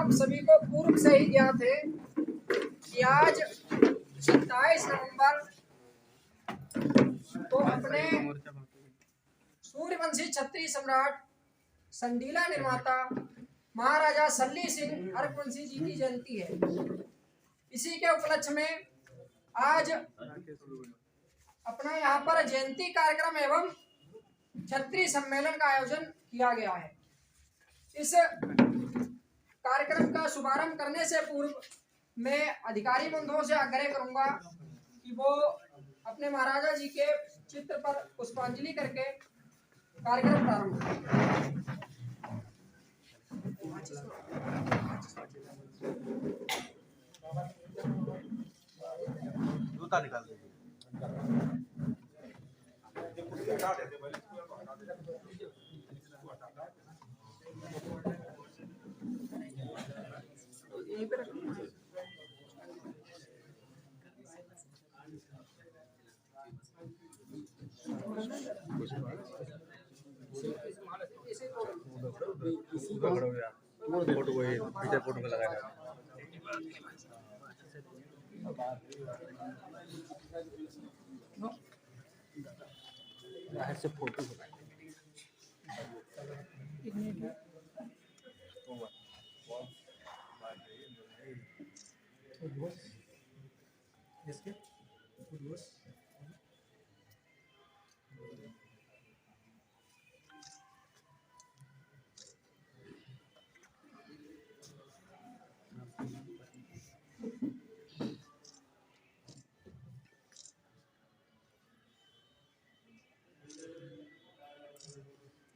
हम सभी को पूर्व से ही ज्ञात है कि आज 27 नवंबर को अपने सूर्यवंशी क्षत्रिय सम्राट संडीला निर्माता महाराजा सल्ली सिंह अर्कवंशी जी की जयंती है। इसी के उपलक्ष्य में आज अपना यहाँ पर जयंती कार्यक्रम एवं क्षत्रिय सम्मेलन का आयोजन किया गया है। इस कार्यक्रम का शुभारंभ करने से पूर्व मैं अधिकारी बंधुओं से आग्रह करूंगा कि वो अपने महाराजा जी के चित्र पर पुष्पांजलि करके कार्यक्रम प्रारंभ करें। जूता निकाल दीजिए। फोटो को पीछे फोटो को लगाया बाहर से फोटो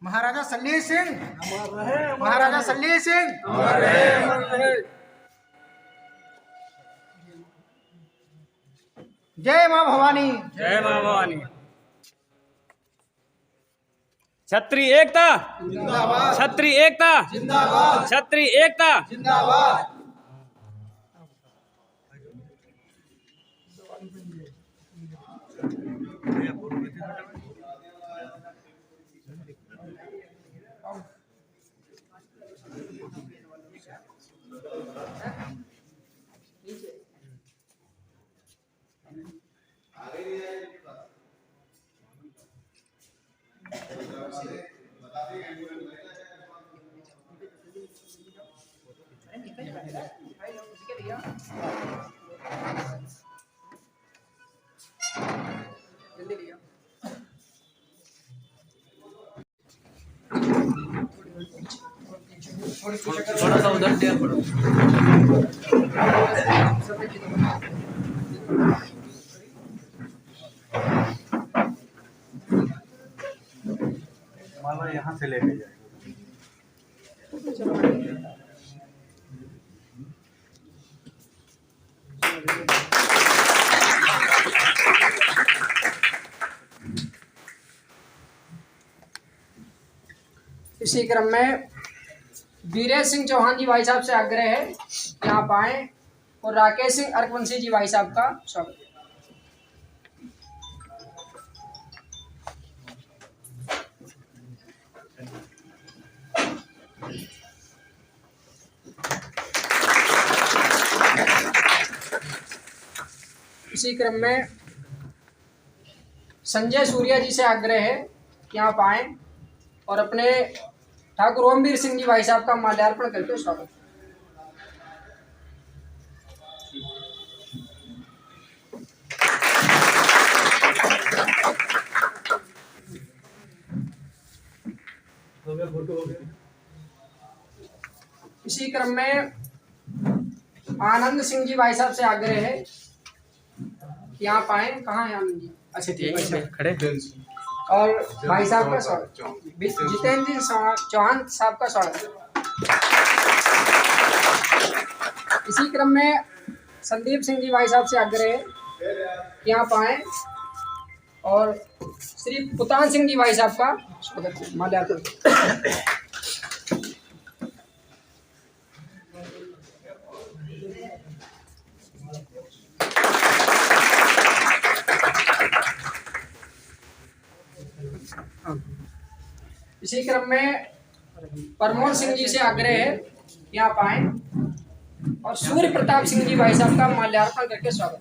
महाराजा सल्ली सिंह, महाराजा सल्ली सिंह, जय मां भवानी, जय मां भवानी। क्षत्रिय एकता जिंदाबाद, क्षत्रिय एकता जिंदाबाद, क्षत्रिय एकता जिंदाबाद। थोड़ा सा उधर दिया पड़ो। माला यहाँ से लेके जाए। इसी क्रम में वीरेश सिंह चौहान जी भाई साहब से आग्रह है यहाँ पाए और राकेश सिंह अर्कवंशी जी भाई साहब का स्वागत है। इसी क्रम में संजय सूर्या जी से आग्रह है यहाँ पाए और अपने ठाकुर ओमवीर सिंह जी भाई साहब का माल्यार्पण करके स्वागत। इसी क्रम में आनंद सिंह जी भाई साहब से आग्रह है कि यहाँ पाए। कहाँ है आनंद जी? अच्छा ठीक है, खड़े। और भाई साहब का स्वागत, जितेंद्र चौहान साहब का स्वागत। इसी क्रम में संदीप सिंह जी भाई साहब से आग्रह है कि यहाँ पाए और श्री पुतान सिंह जी भाई साहब का स्वागत माल्यार्पण। इसी क्रम में प्रमोद सिंह जी से आग्रह है यहाँ पाए और सूर्य प्रताप सिंह जी भाई साहब का माल्यार्पण करके स्वागत।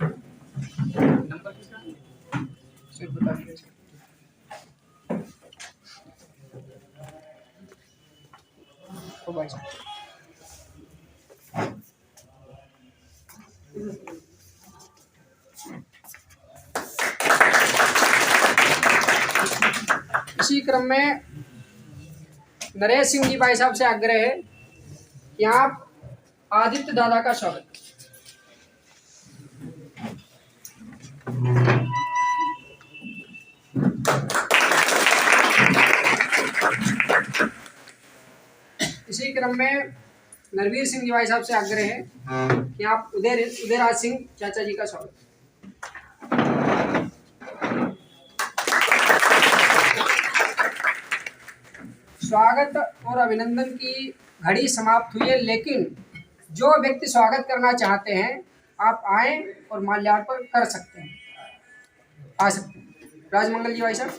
सूर्य प्रताप सिंह जी। तो भाई साहब इसी क्रम में नरेश सिंह जी भाई साहब से आग्रह है कि आप आदित्य दादा का स्वागत। इसी क्रम में नरवीर सिंह जी भाई साहब से आग्रह है कि आप उदयराज सिंह चाचा जी का स्वागत। स्वागत और अभिनंदन की घड़ी समाप्त हुई है, लेकिन जो व्यक्ति स्वागत करना चाहते हैं आप आए और माल्यार्पण कर सकते हैं, आ सकते हैं। राजमंगल जी भाई साहब।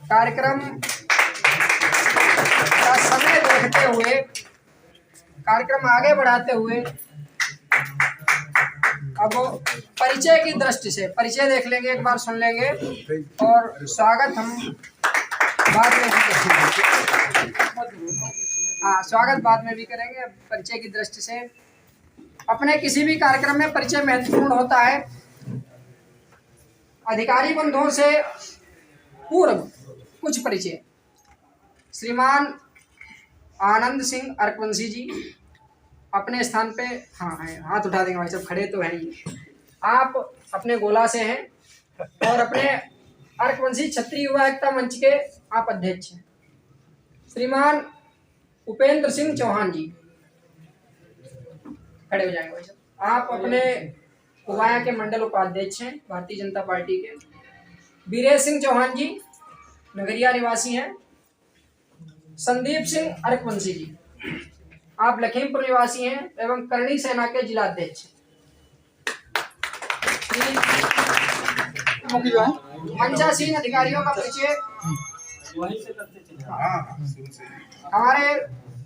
कार्यक्रम का समय देखते हुए, कार्यक्रम आगे बढ़ाते हुए अब परिचय की दृष्टि से परिचय देख लेंगे, एक बार सुन लेंगे और स्वागत हम बाद में भी करेंगे। हाँ, स्वागत बाद में भी करेंगे। अब परिचय की दृष्टि से अपने किसी भी कार्यक्रम में परिचय महत्वपूर्ण होता है। अधिकारी बंधुओं से पूर्व कुछ परिचय। श्रीमान आनंद सिंह अर्कवंशी जी अपने स्थान पे, हाँ है, हाथ उठा देंगे भाई साहब, खड़े तो हैं ही। आप अपने गोला से हैं और अपने अर्कवंशी क्षत्रिय युवा एकता मंच के आप अध्यक्ष हैं। श्रीमान उपेंद्र सिंह चौहान जी खड़े हो जाएंगे भाई साहब। आप अपने कुवाया के मंडल उपाध्यक्ष हैं भारतीय जनता पार्टी के। बीरेश सिंह चौहान जी नगरिया निवासी हैं। संदीप सिंह अर्कवंशी जी आप लखीमपुर निवासी हैं एवं करणी सेना के जिला अध्यक्ष। मंचासीन अधिकारियों का परिचय। हमारे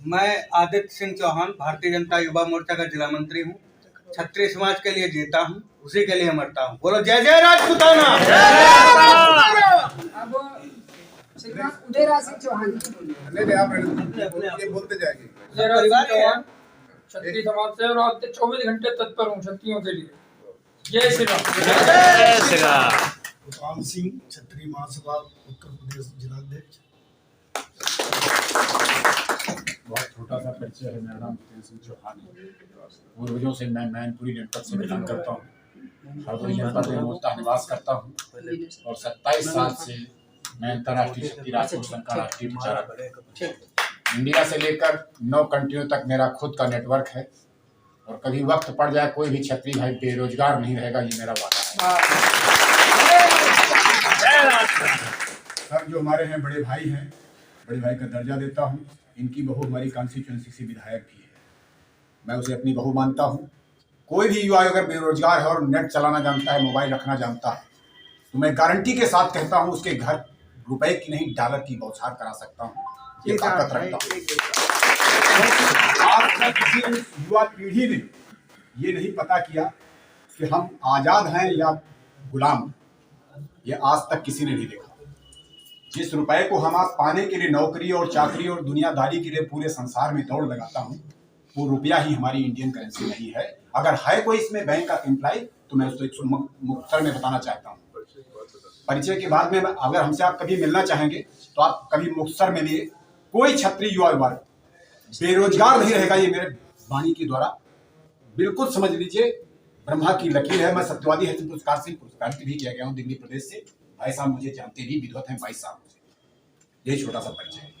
मैं आदित्य सिंह चौहान भारतीय जनता युवा मोर्चा का जिला मंत्री हूँ। क्षत्रिय समाज के लिए जीता हूँ, उसी के लिए मरता हूँ। बोलो जय जय राजपूताना। अब श्रीमान उदयराज सिंह चौहान बोलते जाएंगे। क्षत्रिय समाज से और आप 24 घंटे तत्पर हूँ क्षत्रियों के लिए। जय श्री राम। जय श्री राम। गोपाल सिंह क्षत्रिय महासभा उत्तर प्रदेश जिलाध्यक्ष। बहुत छोटा सा परिचय है। मेरा नाम जितेंद्र सिंह चौहान है। पूर्वजों से मैं मैनपुरी जनपद से बिलोंग करता हूँ। हरदोई जनपद में मूलतः निवास करता हूँ और 27 साल से मैं अंतर्राष्ट्रीय शक्ति राजपूत संघ का राष्ट्रीय प्रचारक। इंडिया से लेकर 9 कंट्रियों तक मेरा खुद का नेटवर्क है और कभी वक्त पड़ जाए कोई भी क्षत्रिय भाई बेरोजगार नहीं रहेगा, ये मेरा वादा है। सर जो हमारे हैं बड़े भाई हैं, बड़े भाई का दर्जा देता हूँ। इनकी बहू हमारी कॉन्स्टिट्यूंसी से विधायक भी है, मैं उसे अपनी बहू मानता हूँ। कोई भी युवा अगर बेरोजगार है और नेट चलाना जानता है, मोबाइल रखना जानता है, तो मैं गारंटी के साथ कहता हूँ उसके घर रुपए की नहीं डॉलर की बौछार करा सकता हूँ। ये ताकत रखता हूँ। आज तक किसी युवा पीढ़ी ने ये नहीं पता किया कि हम आजाद हैं या गुलाम, ये आज तक किसी ने नहीं देखा। जिस रुपए को हम आज पाने के लिए नौकरी और चाकरी और दुनियादारी के लिए पूरे संसार में दौड़ लगाता हूँ, वो रुपया ही हमारी इंडियन करेंसी नहीं है। अगर है कोई इसमें बैंक का एम्प्लॉय तो मैं उसको एक मुख्तर में बताना चाहता हूँ। परिचय के बाद में अगर हमसे आप कभी मिलना चाहेंगे तो आप कभी मुख्तर मिलिए। कोई क्षत्रिय युवा वर्ग बेरोजगार नहीं रहेगा, ये मेरे वाणी के द्वारा बिल्कुल समझ लीजिए। ब्रह्मा की लकीर है। मैं सत्यवादी हेतु पुरस्कार से पुरस्कृत भी किया गया हूँ दिल्ली प्रदेश से। भाई साहब मुझे जानते भी, विद्वत हैं 22 साल मुझे। यही छोटा सा परिचय है।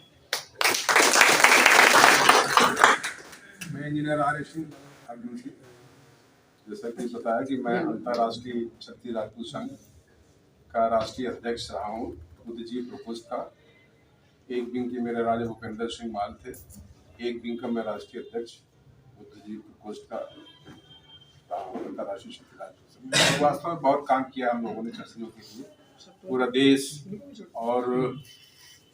मैं इंजीनियर आर.एस. सिंह अर्कवंशी, जैसा कि बताया कि मैं अंतर्राष्ट्रीय क्षत्रिय राजपूत संघ का राष्ट्रीय अध्यक्ष रहा हूँ बुद्धिजीव प्रकोष्ठ का। एक विंग के मेरे राजा भूपेंद्र सिंह मान थे, एक विंग का मैं राष्ट्रीय अध्यक्ष बुद्धिजीव प्रकोष्ठ का रहा हूँ अंतर्राष्ट्रीय क्षत्रिय राजपूत संघ। वास्तव में बहुत काम किया हम लोगों ने क्षत्रियों के लिए, पूरा देश और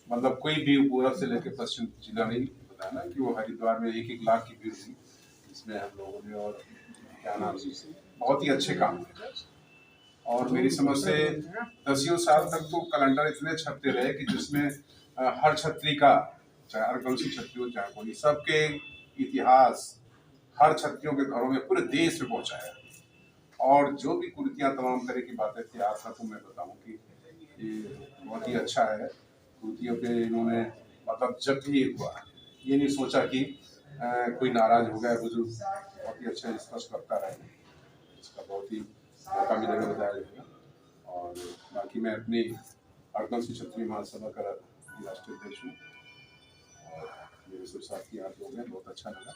मतलब कोई भी पूरब से लेकर पश्चिम जिला नहीं बताना कि वो हरिद्वार में 1-1 लाख की भीड़ हुई, इसमें हम लोगों ने और क्या नाम बहुत ही अच्छे काम किए। और मेरी समझ से 10 साल तक तो कैलेंडर इतने छपते रहे कि जिसमें हर छत्री का, चाहे अरगंसी छत्री हो चाहे कोई, सबके इतिहास हर छत्रियों के घरों में पूरे देश में पहुंचाया। और जो भी कुरीतियाँ तमाम तरह की बातें थी, आज तक मैं बताऊं कि ये बहुत ही अच्छा है। कुरीतियों पे इन्होंने मतलब जब भी हुआ ये नहीं सोचा कि कोई नाराज हो गया, बुजुर्ग बहुत ही अच्छा स्पष्ट करता रहे, इसका बहुत ही मौका मिलेगा बताया जाएगा। और बाकी मैं अपनी अरगंसी क्षत्रिय महासभा का राष्ट्रीय अध्यक्ष हूँ और मेरे सब साथी आप लोग हैं, बहुत अच्छा लगा।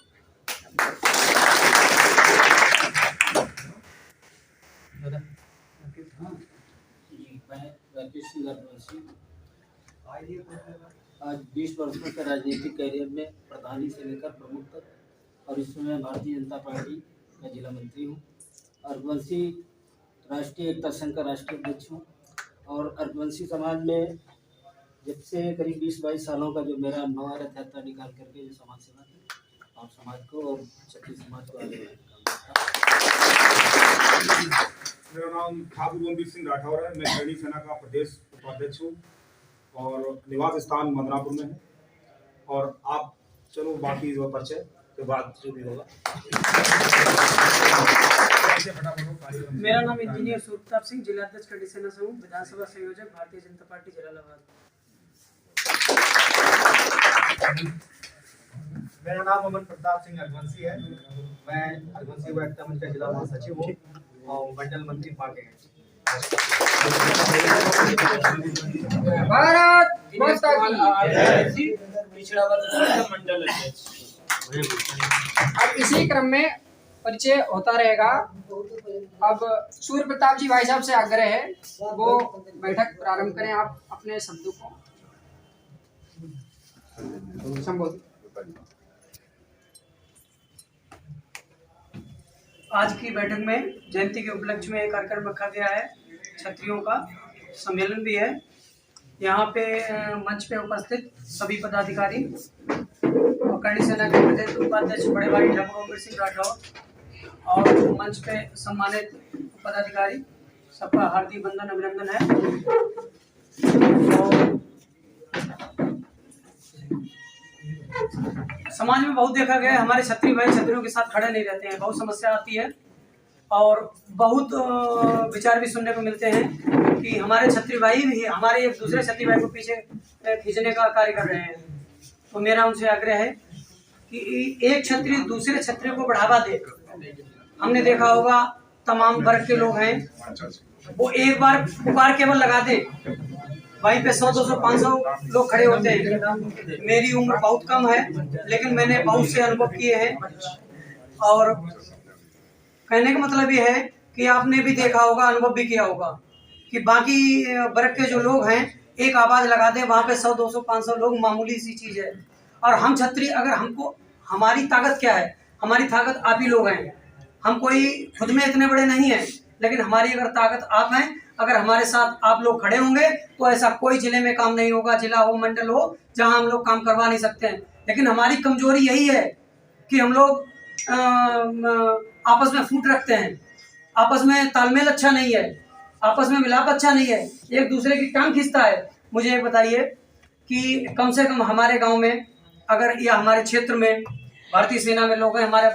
आज 20 वर्षों के राजनीतिक कैरियर में प्रधानी से लेकर प्रमुख तक और इस समय भारतीय जनता पार्टी का जिला मंत्री हूँ। अरगवंशी राष्ट्रीय एकता संघ का राष्ट्रीय अध्यक्ष हूँ और अरगवंशी समाज में जब से करीब 20-22 सालों का जो मेरा अनुभव है, रथ यात्रा निकाल करके जो समाज सेवा की और समाज को और क्षत्रिय समाज को आगे मेरा नाम ठाकुर गोविंद सिंह राठौर है। मैं करणी सेना का प्रदेश उपाध्यक्ष हूँ और निवास स्थान मदनापुर में है। और आप चलो बाकी जो परिचय के बाद जो भी होगा। मेरा नाम इंजीनियर सूरप्रताप सिंह, जिला अध्यक्ष करणी सेना से हूँ, विधानसभा संयोजक भारतीय जनता पार्टी जलालाबाद। मेरा नाम अमन प्रताप सिंह अरगवंशी है। मैं अरगवंशी एकता मंच का जिला महासचिव हूँ और मंडल मंत्री पार्टी है। भारत माता की पिछड़ा वर्ग मंडल अध्यक्ष। अब इसी क्रम में परिचय होता रहेगा। अब सूर्य प्रताप जी भाई साहब से आग्रह है वो बैठक प्रारंभ करें, आप अपने शब्दों को संबोधित। आज की बैठक में जयंती के उपलक्ष्य में एक कार्यक्रम रखा गया है, क्षत्रियों का सम्मेलन भी है। यहाँ पे मंच पे उपस्थित सभी पदाधिकारी और करणी सेना के प्रदेश उपाध्यक्ष बड़े भाई ठाकुर गोविंद सिंह राठौर और मंच पे सम्मानित पदाधिकारी, सबका हार्दिक वंदन अभिनंदन है। और समाज में बहुत देखा गया है, हमारे क्षत्रिय भाई क्षत्रियों के साथ खड़े नहीं रहते हैं, बहुत समस्या आती है और बहुत विचार भी सुनने को मिलते हैं कि हमारे क्षत्रिय भाई भी हमारे एक दूसरे क्षत्रिय भाई को पीछे खींचने का कार्य कर रहे हैं। तो मेरा उनसे आग्रह है कि एक क्षत्रिय दूसरे क्षत्रिय को बढ़ावा दे। हमने देखा होगा तमाम वर्ग के लोग हैं, वो एक बार पुकार केवल लगा दे, वहीं पे 100, 200, 500 लोग खड़े होते हैं। मेरी उम्र बहुत कम है लेकिन मैंने बहुत से अनुभव किए हैं और कहने का मतलब ये है कि आपने भी देखा होगा, अनुभव भी किया होगा कि बाकी वर्ग के जो लोग हैं एक आवाज लगा दें, वहाँ पे 100, 200, 500 लोग मामूली सी चीज है। और हम क्षत्रिय अगर हमको, हमारी ताकत क्या है? हमारी ताकत आप ही लोग हैं। हम कोई खुद में इतने बड़े नहीं हैं, लेकिन हमारी अगर ताकत आप हैं, अगर हमारे साथ आप लोग खड़े होंगे तो ऐसा कोई जिले में काम नहीं होगा, जिला हो मंडल हो, जहां हम लोग काम करवा नहीं सकते हैं। लेकिन हमारी कमजोरी यही है कि हम लोग आपस में फूट रखते हैं, आपस में तालमेल अच्छा नहीं है, आपस में मिलाप अच्छा नहीं है, एक दूसरे की टांग खींचता है। मुझे एक बताइए कि कम से कम हमारे गांव में अगर या हमारे क्षेत्र में भारतीय सेना में लोग हैं, हमारे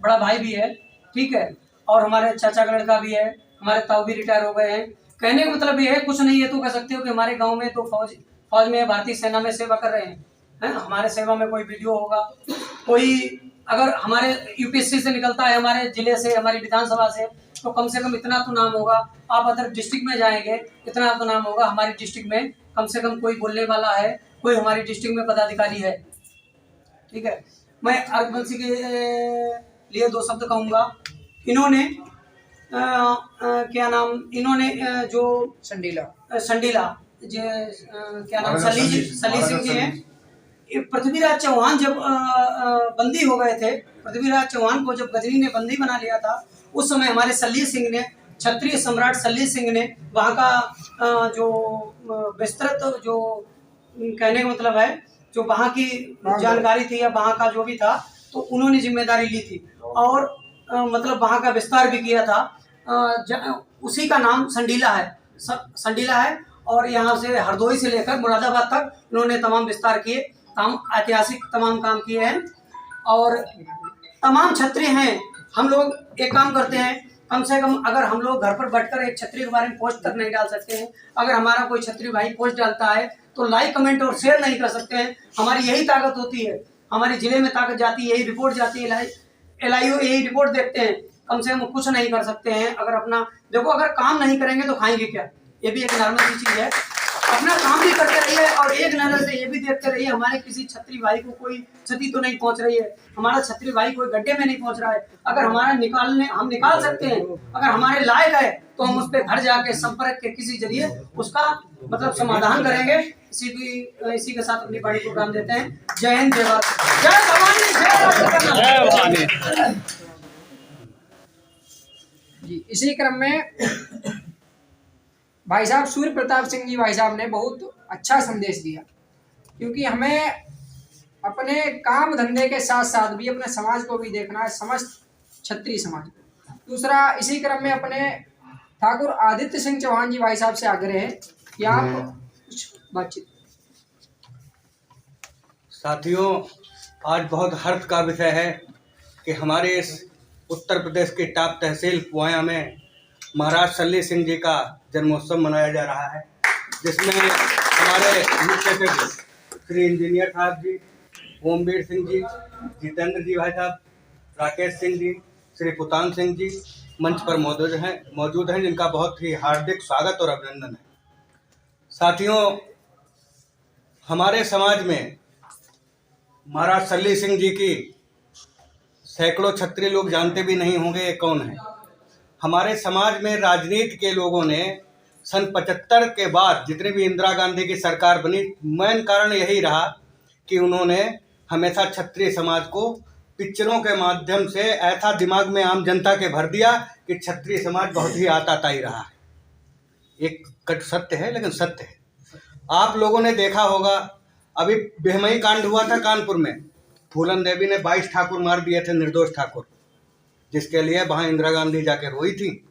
बड़ा भाई भी है, ठीक है, और हमारे चाचा का लड़का भी है, हमारे ताऊ भी रिटायर हो गए हैं। कहने का मतलब ये है, कुछ नहीं है तो कह सकते हो कि हमारे गांव में तो फौज में भारतीय सेना में सेवा कर रहे हैं। हमारे सेवा में कोई वीडियो होगा, कोई अगर हमारे यूपीएससी से निकलता है, हमारे जिले से, हमारी विधानसभा से, तो कम से कम इतना तो नाम होगा। आप अदर डिस्ट्रिक्ट में जाएंगे, इतना तो नाम होगा हमारी डिस्ट्रिक्ट में कम से कम कोई बोलने वाला है, कोई हमारी डिस्ट्रिक्ट में पदाधिकारी है, ठीक है। मैं अरगवंशी के लिए 2 शब्द कहूँगा इन्होंने क्या नाम, इन्होंने जो संडीला क्या नाम सली सिंह जी हैं, पृथ्वीराज चौहान जब बंदी हो गए थे, पृथ्वीराज चौहान को जब गजनी ने बंदी बना लिया था, उस समय हमारे सल्ली सिंह ने, क्षत्रिय सम्राट सल्ली सिंह ने वहाँ का जो विस्तृत जो कहने का मतलब है, जो वहाँ की जानकारी थी या वहाँ का जो भी था, तो उन्होंने जिम्मेदारी ली थी और मतलब वहाँ का विस्तार भी किया था। उसी का नाम संडीला है और यहाँ से हरदोई से लेकर मुरादाबाद तक इन्होंने तमाम विस्तार किए, ऐतिहासिक तमाम काम किए हैं। और तमाम क्षत्रिय हैं, हम लोग एक काम करते हैं, कम से कम अगर हम लोग घर पर बैठकर एक क्षत्रिय के बारे में पोस्ट तक नहीं डाल सकते हैं, अगर हमारा कोई क्षत्रिय भाई पोस्ट डालता है तो लाइक कमेंट और शेयर नहीं कर सकते हैं। हमारी यही ताकत होती है, हमारे जिले में ताकत जाती है, यही रिपोर्ट जाती है, LIO यही रिपोर्ट देखते हैं। कम से कम कुछ नहीं कर सकते हैं अगर अपना, देखो अगर काम नहीं करेंगे तो खाएंगे क्या, ये भी एक नॉर्मल सी चीज़ है। अपना काम भी करते रहिए और एक नजर से ये भी देखते रहिए हमारे किसी क्षत्रिय भाई को कोई क्षति तो नहीं पहुंच रही है, हमारा क्षत्रिय भाई कोई गड्ढे में नहीं पहुंच रहा है। अगर हमारा हम निकाल सकते हैं, अगर हमारे लायक है तो हम उस पर घर जाके संपर्क के किसी जरिए उसका मतलब समाधान करेंगे। इसी के साथ अपनी बाड़ी प्रोग्राम देते हैं। जय हिंद, जय भारत, जय भवानी, जय भवानी जी। इसी क्रम में भाई साहब सूर्य प्रताप सिंह जी भाई साहब ने बहुत अच्छा संदेश दिया, क्योंकि हमें अपने काम धंधे के साथ साथ भी अपने समाज को भी देखना है, समस्त क्षत्रिय समाज को। दूसरा, इसी क्रम में अपने ठाकुर आदित्य सिंह चौहान जी भाई साहब से आग्रह है कि आप कुछ बातचीत। साथियों, आज बहुत हर्ष का विषय है कि हमारे इस उत्तर प्रदेश की टॉप तहसील पुआया में महाराज सल्ली सिंह जी का जन्मोत्सव मनाया जा रहा है, जिसमें हमारे मुख्य अतिथि श्री इंजीनियर साहब जी, ओमवीर सिंह जी, जितेंद्र जी भाई साहब, राकेश सिंह जी, श्री पुतान सिंह जी मंच पर मौजूद हैं, जिनका बहुत ही हार्दिक स्वागत और अभिनंदन है। साथियों, हमारे समाज में महाराज सल्ली सिंह जी की सैकड़ों क्षत्रिय लोग जानते भी नहीं होंगे ये कौन है। हमारे समाज में राजनीति के लोगों ने सन 75 के बाद जितने भी इंदिरा गांधी की सरकार बनी, मेन कारण यही रहा कि उन्होंने हमेशा क्षत्रिय समाज को पिक्चरों के माध्यम से ऐसा दिमाग में आम जनता के भर दिया कि क्षत्रिय समाज बहुत ही आताताई रहा है। एक कट सत्य है, लेकिन सत्य है। आप लोगों ने देखा होगा, अभी बेहमई कांड हुआ था कानपुर में, फूलन देवी ने 22 ठाकुर मार दिए थे, निर्दोष ठाकुर, जिसके लिए वहाँ इंदिरा गांधी जाके रोई थी।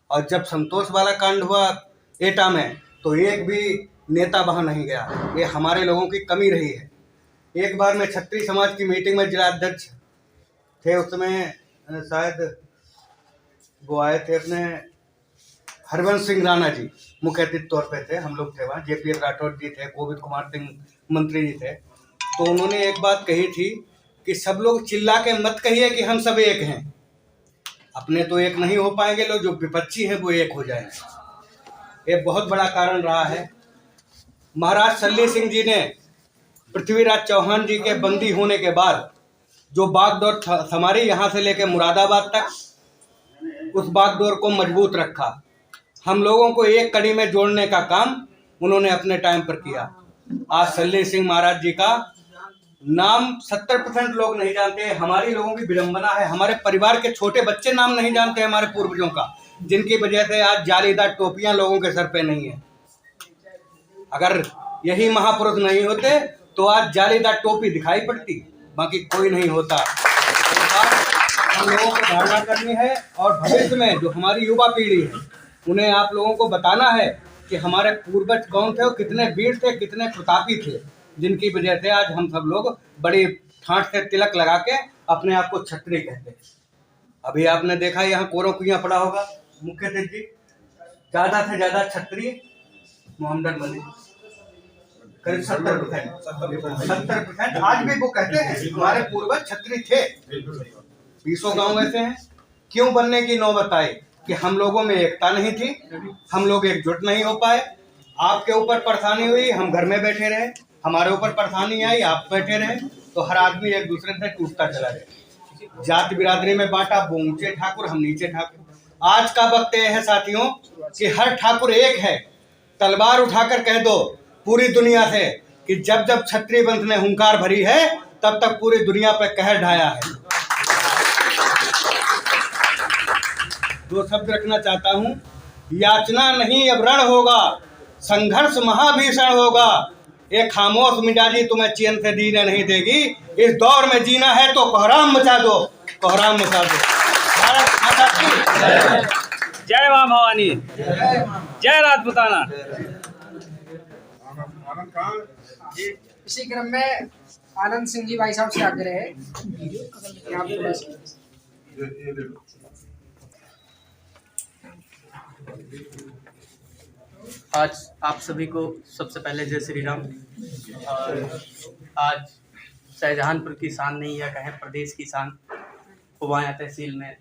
और जब संतोष वाला कांड हुआ एटा में, तो एक भी नेता वहाँ नहीं गया। ये हमारे लोगों की कमी रही है। एक बार मैं क्षत्रिय समाज की मीटिंग में जिला अध्यक्ष थे, उस समय शायद वो आए थे अपने हरवंश सिंह राणा जी मुख्य अतिथि तौर पे थे, हम लोग थे वहाँ, JPS राठौर जी थे, गोविंद कुमार सिंह मंत्री जी थे। तो उन्होंने एक बात कही थी कि सब लोग चिल्ला के मत कहिए कि हम सब एक हैं, अपने तो एक नहीं हो पाएंगे, लोग जो विपक्षी हैं वो एक हो जाएंगे। ये बहुत बड़ा कारण रहा है। महाराज सल्ली सिंह जी ने पृथ्वीराज चौहान जी के बंदी होने के बाद जो बागडोर हमारे यहाँ से लेकर मुरादाबाद तक, उस बागडोर को मजबूत रखा। हम लोगों को एक कड़ी में जोड़ने का काम उन्होंने अपने टाइम पर किया। आज सल्ली सिंह महाराज जी का नाम 70% लोग नहीं जानते। हमारी लोगों की विडंबना है, हमारे परिवार के छोटे बच्चे नाम नहीं जानते हमारे पूर्वजों का, जिनकी वजह से आज जालीदार टोपियां लोगों के सर पे नहीं है। अगर यही महापुरुष नहीं होते तो आज जालीदार टोपी दिखाई पड़ती, बाकी कोई नहीं होता। हम लोगों को धारणा करनी है और भविष्य में जो हमारी युवा पीढ़ी है उन्हें आप लोगों को बताना है कि हमारे पूर्वज कौन थे और कितने वीर थे, कितने प्रतापी थे, जिनकी वजह से आज हम सब लोग बड़ी ठाठ से तिलक लगा के अपने आप को क्षत्रिय कहते हैं। अभी आपने देखा यहाँ कोरों कुइयाँ पड़ा होगा, मुख्य अतिथि जी, ज़्यादा से ज़्यादा क्षत्रिय मोहम्मद बने, करीब 70%। आज भी वो कहते हैं हमारे पूर्वज क्षत्रिय थे। 20 गांव ऐसे हैं। क्यों बनने की नौबत आई कि हम लोगों में एकता नहीं थी, हम लोग एकजुट नहीं हो पाए। आपके ऊपर परेशानी हुई, हम घर में बैठे रहे, हमारे ऊपर परेशानी आई, आप बैठे रहे, तो हर आदमी एक दूसरे से टूटता चला गया। जाति बिरादरी में बांटा, वो ऊंचे ठाकुर हम नीचे ठाकुर। आज का वक्त यह है साथियों कि हर ठाकुर एक है। तलवार उठाकर कह दो पूरी दुनिया से कि जब जब क्षत्रिय वंश ने हुंकार भरी है तब तक पूरी दुनिया पर कहर ढाया है। दो शब्द रखना चाहता हूं, याचना नहीं अब रण होगा, संघर्ष महाभीषण होगा। एक खामोश मिजाजी तुम्हें चैन से जीने नहीं देगी। इस दौर में जीना है तो कोहराम मचा दो, कोहराम मचा दो। भारत माता की जय मां भवानी, जय राजपूताना। इसी क्रम में आनंद सिंह जी भाई साहब से आग्रह है कि आप थोड़ा सा आज आप सभी को सबसे पहले जय श्री राम। और आज शाहजहानपुर की शान नहीं या कहें प्रदेश की शान पुवाया तहसील में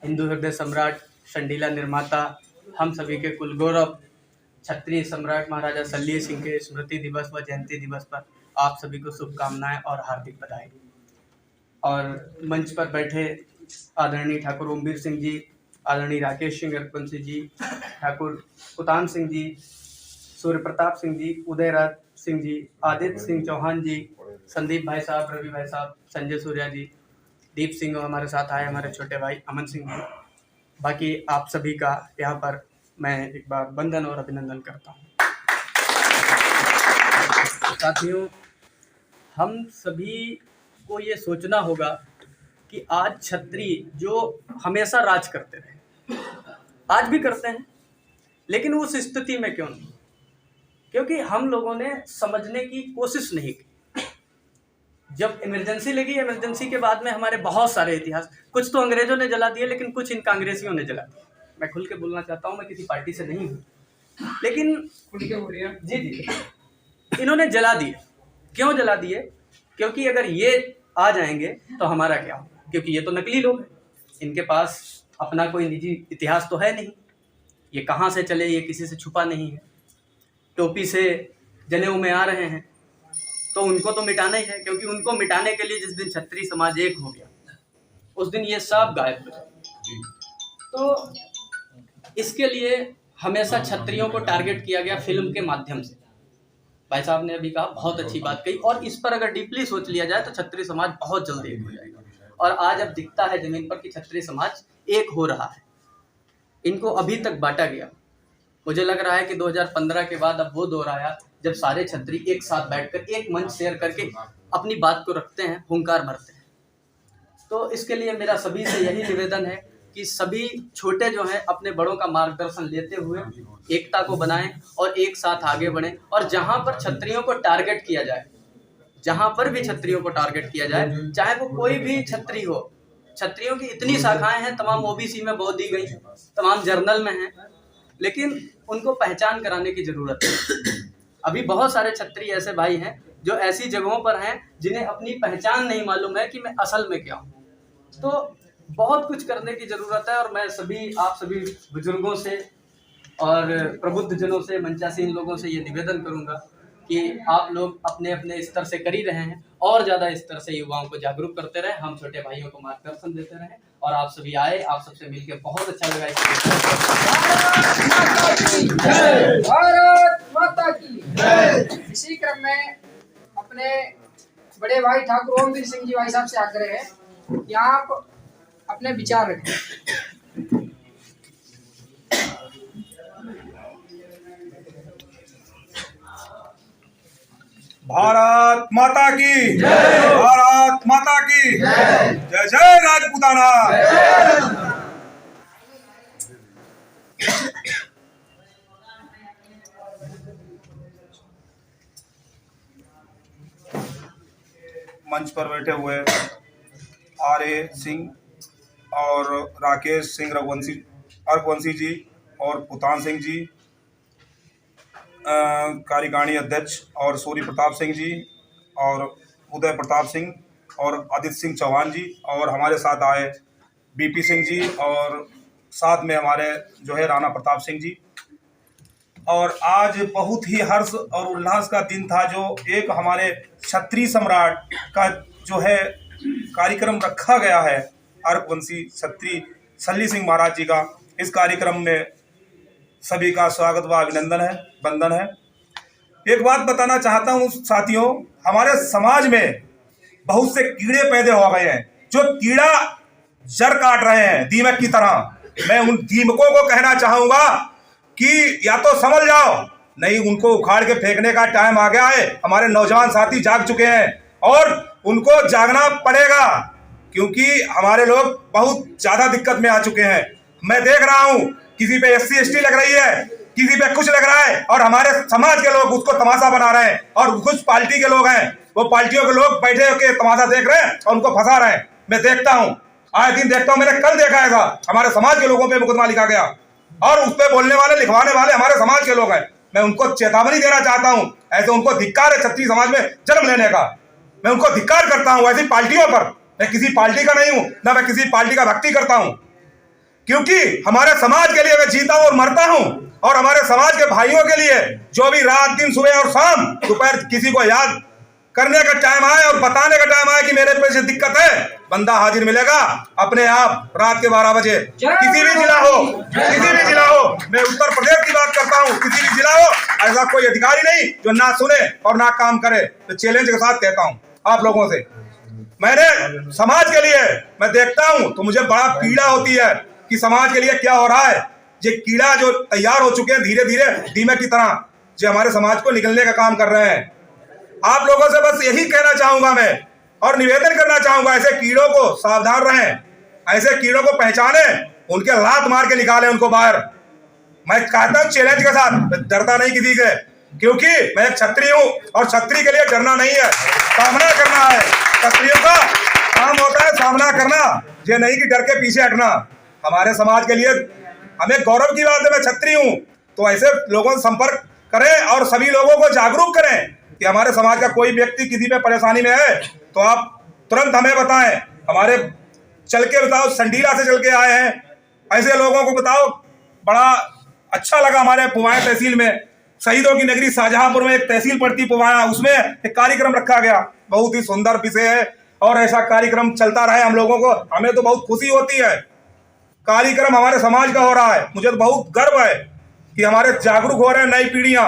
हिंदू हृदय सम्राट, संडीला निर्माता, हम सभी के कुलगौरव क्षत्रिय सम्राट महाराजा सल्ली सिंह के स्मृति दिवस व जयंती दिवस पर आप सभी को शुभकामनाएं और हार्दिक बधाई। और मंच पर बैठे आदरणीय ठाकुर ओमवीर सिंह जी, आदरणीय राकेश सिंह रघुवंशी जी, ठाकुर पुतान सिंह जी, सूर्य प्रताप सिंह जी, उदयराज सिंह जी, आदित्य सिंह चौहान जी, संदीप भाई साहब, रवि भाई साहब, संजय सूर्या जी, दीप सिंह, हमारे साथ आए हमारे छोटे भाई अमन सिंह जी। बाकी आप सभी का यहाँ पर मैं एक बार वंदन और अभिनंदन करता हूँ। साथियों, हम सभी को ये सोचना होगा कि आज क्षत्रिय जो हमेशा राज करते रहे, आज भी करते हैं, लेकिन उस स्थिति में क्यों नहीं? क्योंकि हम लोगों ने समझने की कोशिश नहीं की। जब इमरजेंसी लगी, इमरजेंसी के बाद में हमारे बहुत सारे इतिहास, कुछ तो अंग्रेजों ने जला दिए, लेकिन कुछ इन कांग्रेसियों ने जला दिए। मैं खुल के बोलना चाहता हूँ, मैं किसी पार्टी से नहीं हूँ, लेकिन खुल के बोलिए। जी, इन्होंने जला दिए। क्यों जला दिए? क्योंकि अगर ये आ जाएंगे तो हमारा क्या होगा? क्योंकि ये तो नकली लोग हैं, इनके पास अपना कोई निजी इतिहास तो है नहीं, ये कहाँ से चले ये किसी से छुपा नहीं है, टोपी से जनेऊ में आ रहे हैं, तो उनको तो मिटाना ही है। क्योंकि उनको मिटाने के लिए जिस दिन क्षत्रिय समाज एक हो गया, उस दिन ये सब गायब हो जाए। तो इसके लिए हमेशा क्षत्रियों को टारगेट किया गया फिल्म के माध्यम से। भाई साहब ने अभी कहा, बहुत अच्छी बात कही, और इस पर अगर डीपली सोच लिया जाए तो क्षत्रिय समाज बहुत जल्दी एक हो जाएगा। और आज अब दिखता है जमीन पर कि क्षत्रिय समाज एक हो रहा है। इनको अभी तक बांटा गया। मुझे लग रहा है कि 2015 के बाद अब वो दौर आया जब सारे क्षत्रिय एक साथ बैठकर एक मंच शेयर करके अपनी बात को रखते हैं, हुंकार भरते हैं। तो इसके लिए मेरा सभी से यही निवेदन है कि सभी छोटे जो हैं अपने बड़ों का मार्गदर्शन लेते हुए एकता को बनाएं और एक साथ आगे बढ़ें। और जहां पर क्षत्रियों को टारगेट किया जाए, जहां पर भी क्षत्रियों को टारगेट किया जाए, चाहे वो कोई भी क्षत्रिय हो, क्षत्रियों की इतनी शाखाएं हैं, तमाम ओबीसी में बहुत दी गई, तमाम जर्नल में हैं, लेकिन उनको पहचान कराने की जरूरत है। अभी बहुत सारे क्षत्रिय ऐसे भाई हैं जो ऐसी जगहों पर हैं जिन्हें अपनी पहचान नहीं मालूम है कि मैं असल में क्या हूँ। तो बहुत कुछ करने की जरूरत है। और मैं आप सभी बुजुर्गों से और प्रबुद्ध जनों से, मंचासीन लोगों से ये निवेदन करूंगा कि आप लोग अपने अपने स्तर से कर ही रहे हैं, और ज़्यादा स्तर से युवाओं को जागरूक करते रहें, हम छोटे भाइयों को मार्गदर्शन देते रहें। और आप सभी आए, आप सबसे मिलकर बहुत अच्छा लगा। भारत माता की जय। इसी क्रम में अपने बड़े भाई ठाकुर ओमवीर सिंह जी भाई साहब से आग्रह है कि आप अपने विचार रखें। भारत माता की जय। भारत माता की जय। जय जय राजपूताना। मंच पर बैठे हुए आर्य सिंह और राकेश सिंह रघुवंशी जी और पुतान सिंह जी, कार्यकारिणी अध्यक्ष, और सूर्य प्रताप सिंह जी और उदय प्रताप सिंह और आदित्य सिंह चौहान जी, और हमारे साथ आए बीपी सिंह जी, और साथ में हमारे जो है राणा प्रताप सिंह जी। और आज बहुत ही हर्ष और उल्लास का दिन था, जो एक हमारे क्षत्रिय सम्राट का जो है कार्यक्रम रखा गया है अर्कवंशी क्षत्रिय सल्ली सिंह महाराज जी का, इस कार्यक्रम में सभी का स्वागत व अभिनंदन है, वंदन है। एक बात बताना चाहता हूँ साथियों, हमारे समाज में बहुत से कीड़े पैदा हो गए हैं जो कीड़ा जड़ काट रहे हैं दीमक की तरह। मैं उन दीमकों को कहना चाहूंगा कि या तो समझ जाओ, नहीं उनको उखाड़ के फेंकने का टाइम आ गया है। हमारे नौजवान साथी जाग चुके हैं और उनको जागना पड़ेगा, क्योंकि हमारे लोग बहुत ज्यादा दिक्कत में आ चुके हैं। मैं देख रहा हूं किसी पे SC ST लग रही है, किसी पे कुछ लग रहा है, और हमारे समाज के लोग उसको तमाशा बना रहे हैं। और कुछ पार्टी के लोग हैं, वो पार्टियों के लोग बैठे होकर तमाशा देख रहे हैं और उनको फंसा रहे हैं। मैं देखता हूं, आए दिन देखता हूं। मैंने कल देखा है हमारे समाज के लोगों पे मुकदमा लिखा गया और उस पर बोलने वाले लिखवाने वाले हमारे समाज के लोग हैं। मैं उनको चेतावनी देना चाहता हूं, ऐसे उनको धिक्कार है क्षत्रिय समाज में जन्म लेने का। मैं उनको धिक्कार करता हूं ऐसी पार्टियों पर। मैं किसी पार्टी का नहीं हूं, ना मैं किसी पार्टी का भक्ति करता हूं, क्योंकि हमारे समाज के लिए मैं जीता हूं और मरता हूं। और हमारे समाज के भाइयों के लिए जो भी रात दिन सुबह और शाम दोपहर किसी को याद करने का टाइम आए और बताने का टाइम आए कि मेरे पे से दिक्कत है, बंदा हाजिर मिलेगा अपने आप रात के 12 बजे। किसी भी जिला हो, किसी भी जिला हो, मैं उत्तर प्रदेश की बात करता हूँ, किसी भी जिला हो, ऐसा कोई अधिकारी नहीं जो ना सुने और ना काम करे। तो चैलेंज के साथ कहता हूँ आप लोगों से, मैंने समाज के लिए मैं देखता हूँ तो मुझे बड़ा पीड़ा होती है कि समाज के लिए क्या हो रहा है। ये कीड़ा जो तैयार हो चुके हैं धीरे धीरे दीमक की तरह, जो हमारे समाज को निकलने का काम कर रहे हैं। आप लोगों से बस यही कहना चाहूंगा मैं और निवेदन करना चाहूंगा, ऐसे कीड़ों को सावधान रहें, ऐसे कीड़ों को पहचाने, उनके लात मार के निकालें उनको बाहर। मैं कहता हूँ चैलेंज के साथ, डरता नहीं किसी से, क्योंकि मैं एक क्षत्रिय हूँ और क्षत्रिय के लिए डरना नहीं है, सामना करना है। क्षत्रियों का काम होता है सामना करना, ये नहीं कि डर के पीछे हटना। हमारे समाज के लिए हमें गौरव की बात है, मैं क्षत्रिय हूँ, तो ऐसे लोगों से संपर्क करें और सभी लोगों को जागरूक करें कि हमारे समाज का कोई व्यक्ति किसी पे परेशानी में है तो आप तुरंत हमें बताएं। हमारे चल के बताओ, संडीला से चल के आए हैं, ऐसे लोगों को बताओ। बड़ा अच्छा लगा हमारे पुवाया तहसील में, शहीदों की नगरी शाहजहांपुर में एक तहसील पड़ती पुवाया, उसमें एक कार्यक्रम रखा गया। बहुत ही सुंदर विषय है और ऐसा कार्यक्रम चलता रहे हम लोगों को, हमें तो बहुत खुशी होती है। कार्यक्रम हमारे समाज का हो रहा है, मुझे तो बहुत गर्व है कि हमारे जागरूक हो रहे हैं नई पीढ़ियां।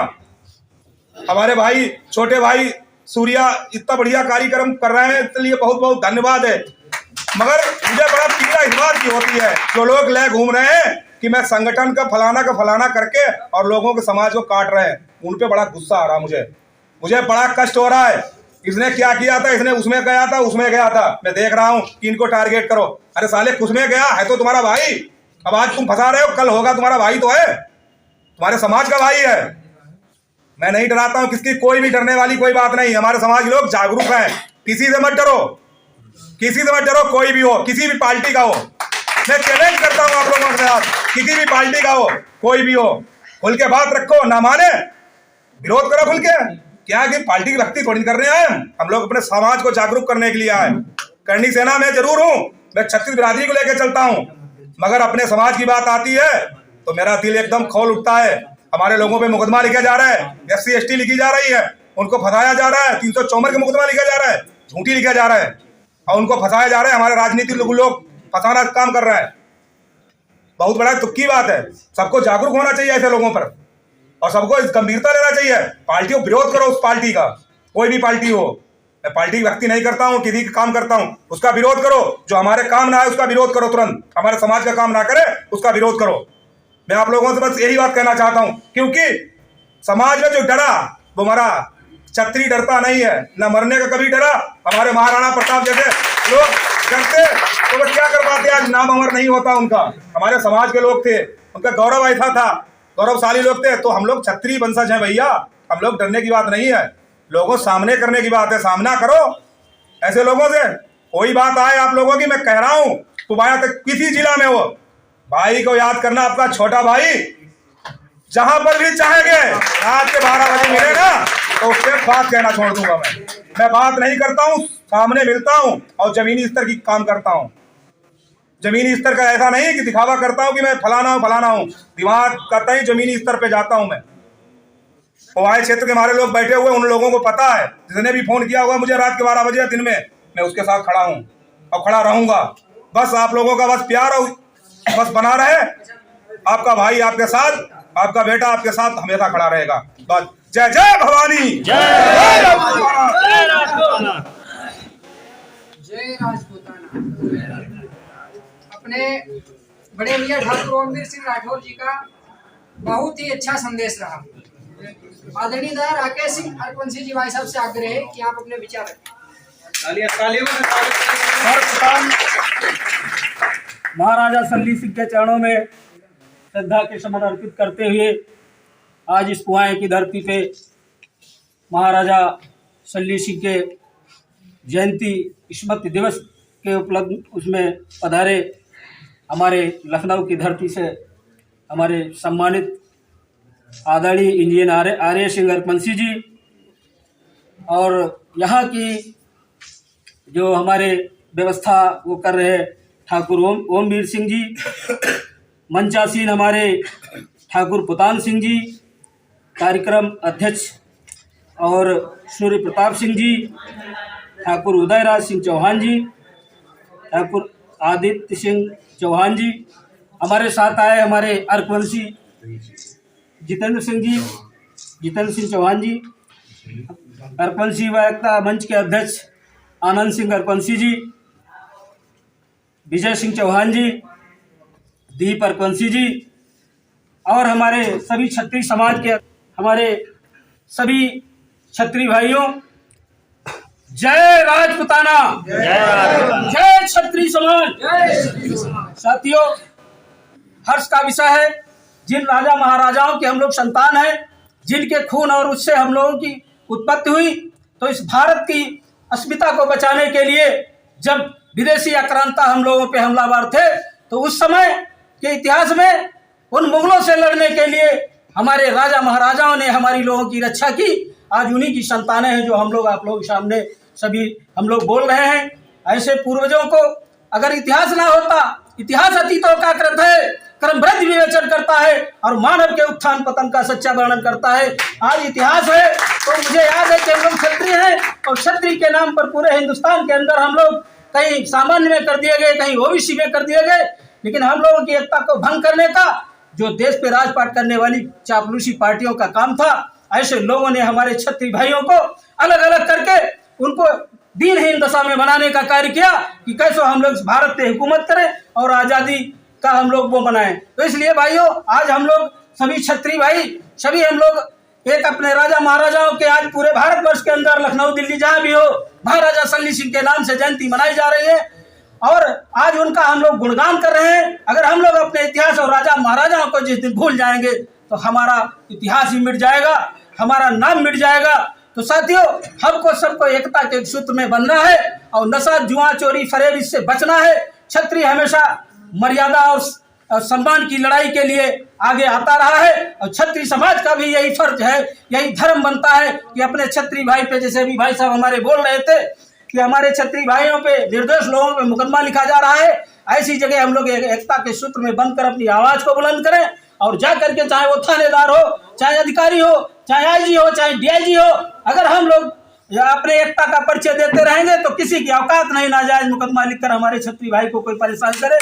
हमारे भाई छोटे भाई सूर्या इतना बढ़िया कार्यक्रम कर रहे हैं, इसलिए बहुत बहुत धन्यवाद है। मगर मुझे बड़ा पीड़ा इस बात की होती है जो लोग ले घूम रहे हैं कि मैं संगठन का फलाना करके और लोगों के समाज को काट रहे हैं, उन पे बड़ा गुस्सा आ रहा मुझे बड़ा कष्ट हो रहा है। इसने क्या किया था, इसने उसमें गया था, उसमें गया था, मैं देख रहा हूँ कि इनको टारगेट करो। अरे साले उसमें गया है तो तुम्हारा भाई, अब आज तुम फंसा रहे हो, कल होगा तुम्हारा भाई तो है, तुम्हारे समाज का भाई है। मैं नहीं डराता हूं किसकी, कोई भी डरने वाली कोई बात नहीं। हमारे समाज के लोग जागरूक हैं, किसी से मत डरो, किसी से मत डरो, कोई भी हो, किसी भी पार्टी का हो। मैं चैलेंज करता हूं आप लोगों के साथ, किसी भी पार्टी का हो, कोई भी हो, खुल के बात रखो, ना माने विरोध करो खुल के। क्या कि पार्टी की भक्ति थोड़ी कर रहे हैं हम लोग अपने समाज को जागरूक करने के लिए आए। करनी सेना में जरूर हूं, मैं क्षत्रिय बिरादरी को लेकर चलता हूं, मगर अपने समाज की बात आती है तो मेरा दिल एकदम खौल उठता है। हमारे लोगों पे मुकदमा लिखा जा रहा है, SC ST लिखी जा रही है, उनको फंसाया जा रहा है, 304 का मुकदमा लिखा जा रहा है, झूठी लिखा जा रहा है और उनको फंसाया जा रहा है। हमारे राजनीतिक लोग फंसाना काम कर रहा है, बहुत बड़ा दुख की बात है। सबको जागरूक होना चाहिए ऐसे लोगों पर और सबको इस गंभीरता लेना चाहिए। पार्टियों विरोध करो, उस पार्टी का, कोई भी पार्टी हो। मैं पार्टी की भक्ति नहीं करता हूँ, किसी का काम करता हूँ, उसका विरोध करो। जो हमारे काम ना है उसका विरोध करो, तुरंत हमारे समाज का काम ना करे उसका विरोध करो। मैं आप लोगों से बस यही बात कहना चाहता हूं, क्योंकि समाज में जो डरा वो मरा। क्षत्रिय डरता नहीं है, ना मरने का कभी डरा। हमारे महाराणा प्रताप जैसे लोग डरते तो वो क्या कर पाते, आज नाम अमर नहीं होता उनका। हमारे समाज के लोग थे, उनका गौरव ऐसा था, गौरवशाली लोग थे। तो हम लोग क्षत्रिय वंशज हैं भैया, हम लोग डरने की बात नहीं है, लोगों सामने करने की बात है। सामना करो ऐसे लोगों से, कोई बात आए आप लोगों की। मैं कह रहा हूँ पुबाया तक किसी जिला में हो, भाई को याद करना, आपका छोटा भाई जहां पर भी चाहेंगे रात के 12 बजे मिले ना तो उससे बात कहना छोड़ दूंगा। मैं बात नहीं करता हूं, सामने मिलता हूं और जमीनी स्तर की काम करता हूं। जमीनी स्तर का ऐसा नहीं कि दिखावा करता हूं कि मैं फलाना हूं, दिमाग करता ही जमीनी स्तर पे जाता हूं मैं। पुवाया क्षेत्र के हमारे लोग बैठे हुए, उन लोगों को पता है, जिसने भी फोन किया हुआ मुझे रात के 12 बजे दिन में, मैं उसके साथ खड़ा हूँ और खड़ा रहूंगा। बस आप लोगों का बस प्यार और बस बना रहे। आपका भाई आपके साथ, आपका बेटा आपके साथ हमेशा खड़ा रहेगा। बस जय जय भवानी, जय राजपूताना। जय राजपूताना। अपने बड़े भैया ठाकुर ओमवीर सिंह राठौर जी का बहुत ही अच्छा संदेश रहा। आदरणीय राकेश सिंह अर्कवंशी जी भाई साहब से आग्रह है कि आप अपने विचार रखें। महाराजा सल्ली सिंह के चरणों में श्रद्धा के समन अर्पित करते हुए आज इस कुआए की धरती पे महाराजा सल्ली सिंह के जयंती स्मृति दिवस के उपलब्ध उसमें पधारे हमारे लखनऊ की धरती से हमारे सम्मानित आदरणीय इंजीनियर आर्य सिंह अर्कवंशी जी और यहाँ की जो हमारे व्यवस्था वो कर रहे ठाकुर ओमवीर सिंह जी, मंचासीन हमारे ठाकुर पुतान सिंह जी, कार्यक्रम अध्यक्ष और सूर्य प्रताप सिंह जी, ठाकुर उदयराज सिंह चौहान जी, ठाकुर आदित्य सिंह चौहान जी, हमारे साथ आए हमारे अर्कवंशी जितेंद्र सिंह चौहान जी, अर्कवंशी व एकता मंच के अध्यक्ष आनंद सिंह अर्कवंशी जी, विजय सिंह चौहान जी, दीप अर्कवंशी जी और हमारे सभी क्षत्रिय समाज के हमारे सभी क्षत्रिय भाइयों, जय राजपूताना, जय क्षत्रिय समाज। साथियों, हर्ष का विषय है, जिन राजा महाराजाओं के हम लोग संतान हैं, जिनके खून और उससे हम लोगों की उत्पत्ति हुई, तो इस भारत की अस्मिता को बचाने के लिए जब विदेशी आक्रांता हम लोगों पे हमलावर थे, तो उस समय के इतिहास में उन मुगलों से लड़ने के लिए हमारे राजा महाराजाओं ने हमारी लोगों की रक्षा की। आज उन्हीं की संतानें हैं जो हम लोग आप लोगों के सामने सभी हम लोग बोल रहे हैं। ऐसे पूर्वजों को अगर इतिहास ना होता, इतिहास अतीतों का कृत है, क्रमबद्ध विवेचन करता है और मानव के उत्थान पतन का सच्चा वर्णन करता है। आज इतिहास है तो मुझे याद है कि हम लोग क्षत्रिय हैं और क्षत्रिय के नाम पर पूरे हिंदुस्तान के अंदर हम लोग कहीं सामान्य में कर दिए गए, कहीं ओबीसी में कर दिए गए, लेकिन हम लोगों की एकता को भंग करने का जो देश पे राजपाट करने वाली चापलूसी पार्टियों का काम था, ऐसे लोगों ने हमारे क्षत्रिय भाइयों को अलग अलग करके उनको दीनहीन दशा में बनाने का कार्य किया कि कैसे हम लोग भारत पे हुकूमत करें और आज़ादी का हम लोग वो बनाएं। तो इसलिए भाइयों, आज हम लोग सभी क्षत्रिय भाई, सभी हम लोग एक अपने राजा महाराजाओं के आज पूरे भारतवर्ष के अंदर लखनऊ दिल्ली जहाँ भी हो, महाराजा सल्ली सिंह के नाम से जयंती मनाई जा रही है और आज उनका हम लोग गुणगान कर रहे हैं। अगर हम लोग अपने इतिहास और राजा महाराजाओं को जिस दिन भूल जाएंगे तो हमारा इतिहास ही मिट जाएगा, हमारा नाम मिट जाएगा। तो साथियों, हमको सबको एकता के सूत्र में बंधना है और नशा, जुआ, चोरी, फरेब इससे बचना है। क्षत्रिय हमेशा मर्यादा और सम्मान की लड़ाई के लिए आगे आता रहा है और क्षत्रिय समाज का भी यही फर्ज है, यही धर्म बनता है कि अपने क्षत्रिय भाई पे, जैसे भी भाई साहब हमारे बोल रहे थे कि हमारे क्षत्रिय भाइयों पे, निर्दोष लोगों पे मुकदमा लिखा जा रहा है, ऐसी जगह हम लोग एकता के सूत्र में बंद कर अपनी आवाज को बुलंद करें और जा करके, चाहे वो थानेदार हो, चाहे अधिकारी हो, चाहे आईजी हो, चाहे डीआईजी हो, अगर हम लोग अपने एकता का परिचय देते रहेंगे तो किसी की औकात नहीं नाजायज मुकदमा लिखकर हमारे क्षत्रिय भाई को कोई परेशान करे।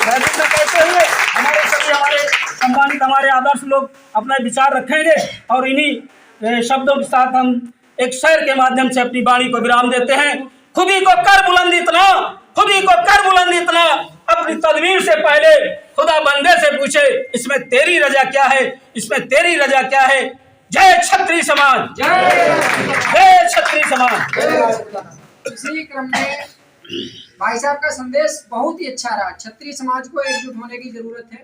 कहते हुए हमारे सभी हमारे सम्मानित हमारे आदर्श लोग अपना विचार रखेंगे और इन्हीं शब्दों के साथ हम एक शेर के माध्यम से अपनी वाणी को विराम देते हैं। खुदी को कर बुलंद इतना, खुदी को कर बुलंद इतना, अपनी तदबीर से पहले खुदा बंदे से पूछे, इसमें तेरी रजा क्या है, इसमें तेरी रजा क्या है। जय क्षत्रिय समाज, जय क्षत्रिय समाज। इसी क्रम में भाई साहब का संदेश बहुत ही अच्छा रहा। क्षत्रिय समाज को एकजुट होने की जरूरत है।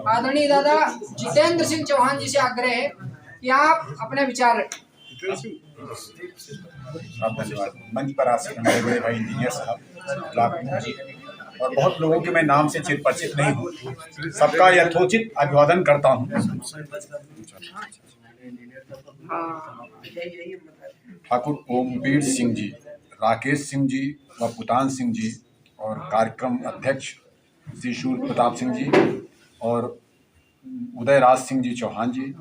आदरणीय दादा जितेंद्र सिंह चौहान जी से आग्रह है कि आप अपने विचार रखें। धन्यवाद। मंच पर आसीन हमारे बड़े भाई इंजीनियर साहब जी और बहुत लोगों के मैं नाम से चिर परिचित नहीं हूँ, सबका यथोचित अभिवादन करता हूँ। ठाकुर ओमवीर सिंह जी, राकेश सिंह जी व पुतान सिंह जी और कार्यक्रम अध्यक्ष श्री सूर्य प्रताप सिंह जी और उदयराज सिंह जी चौहान जी,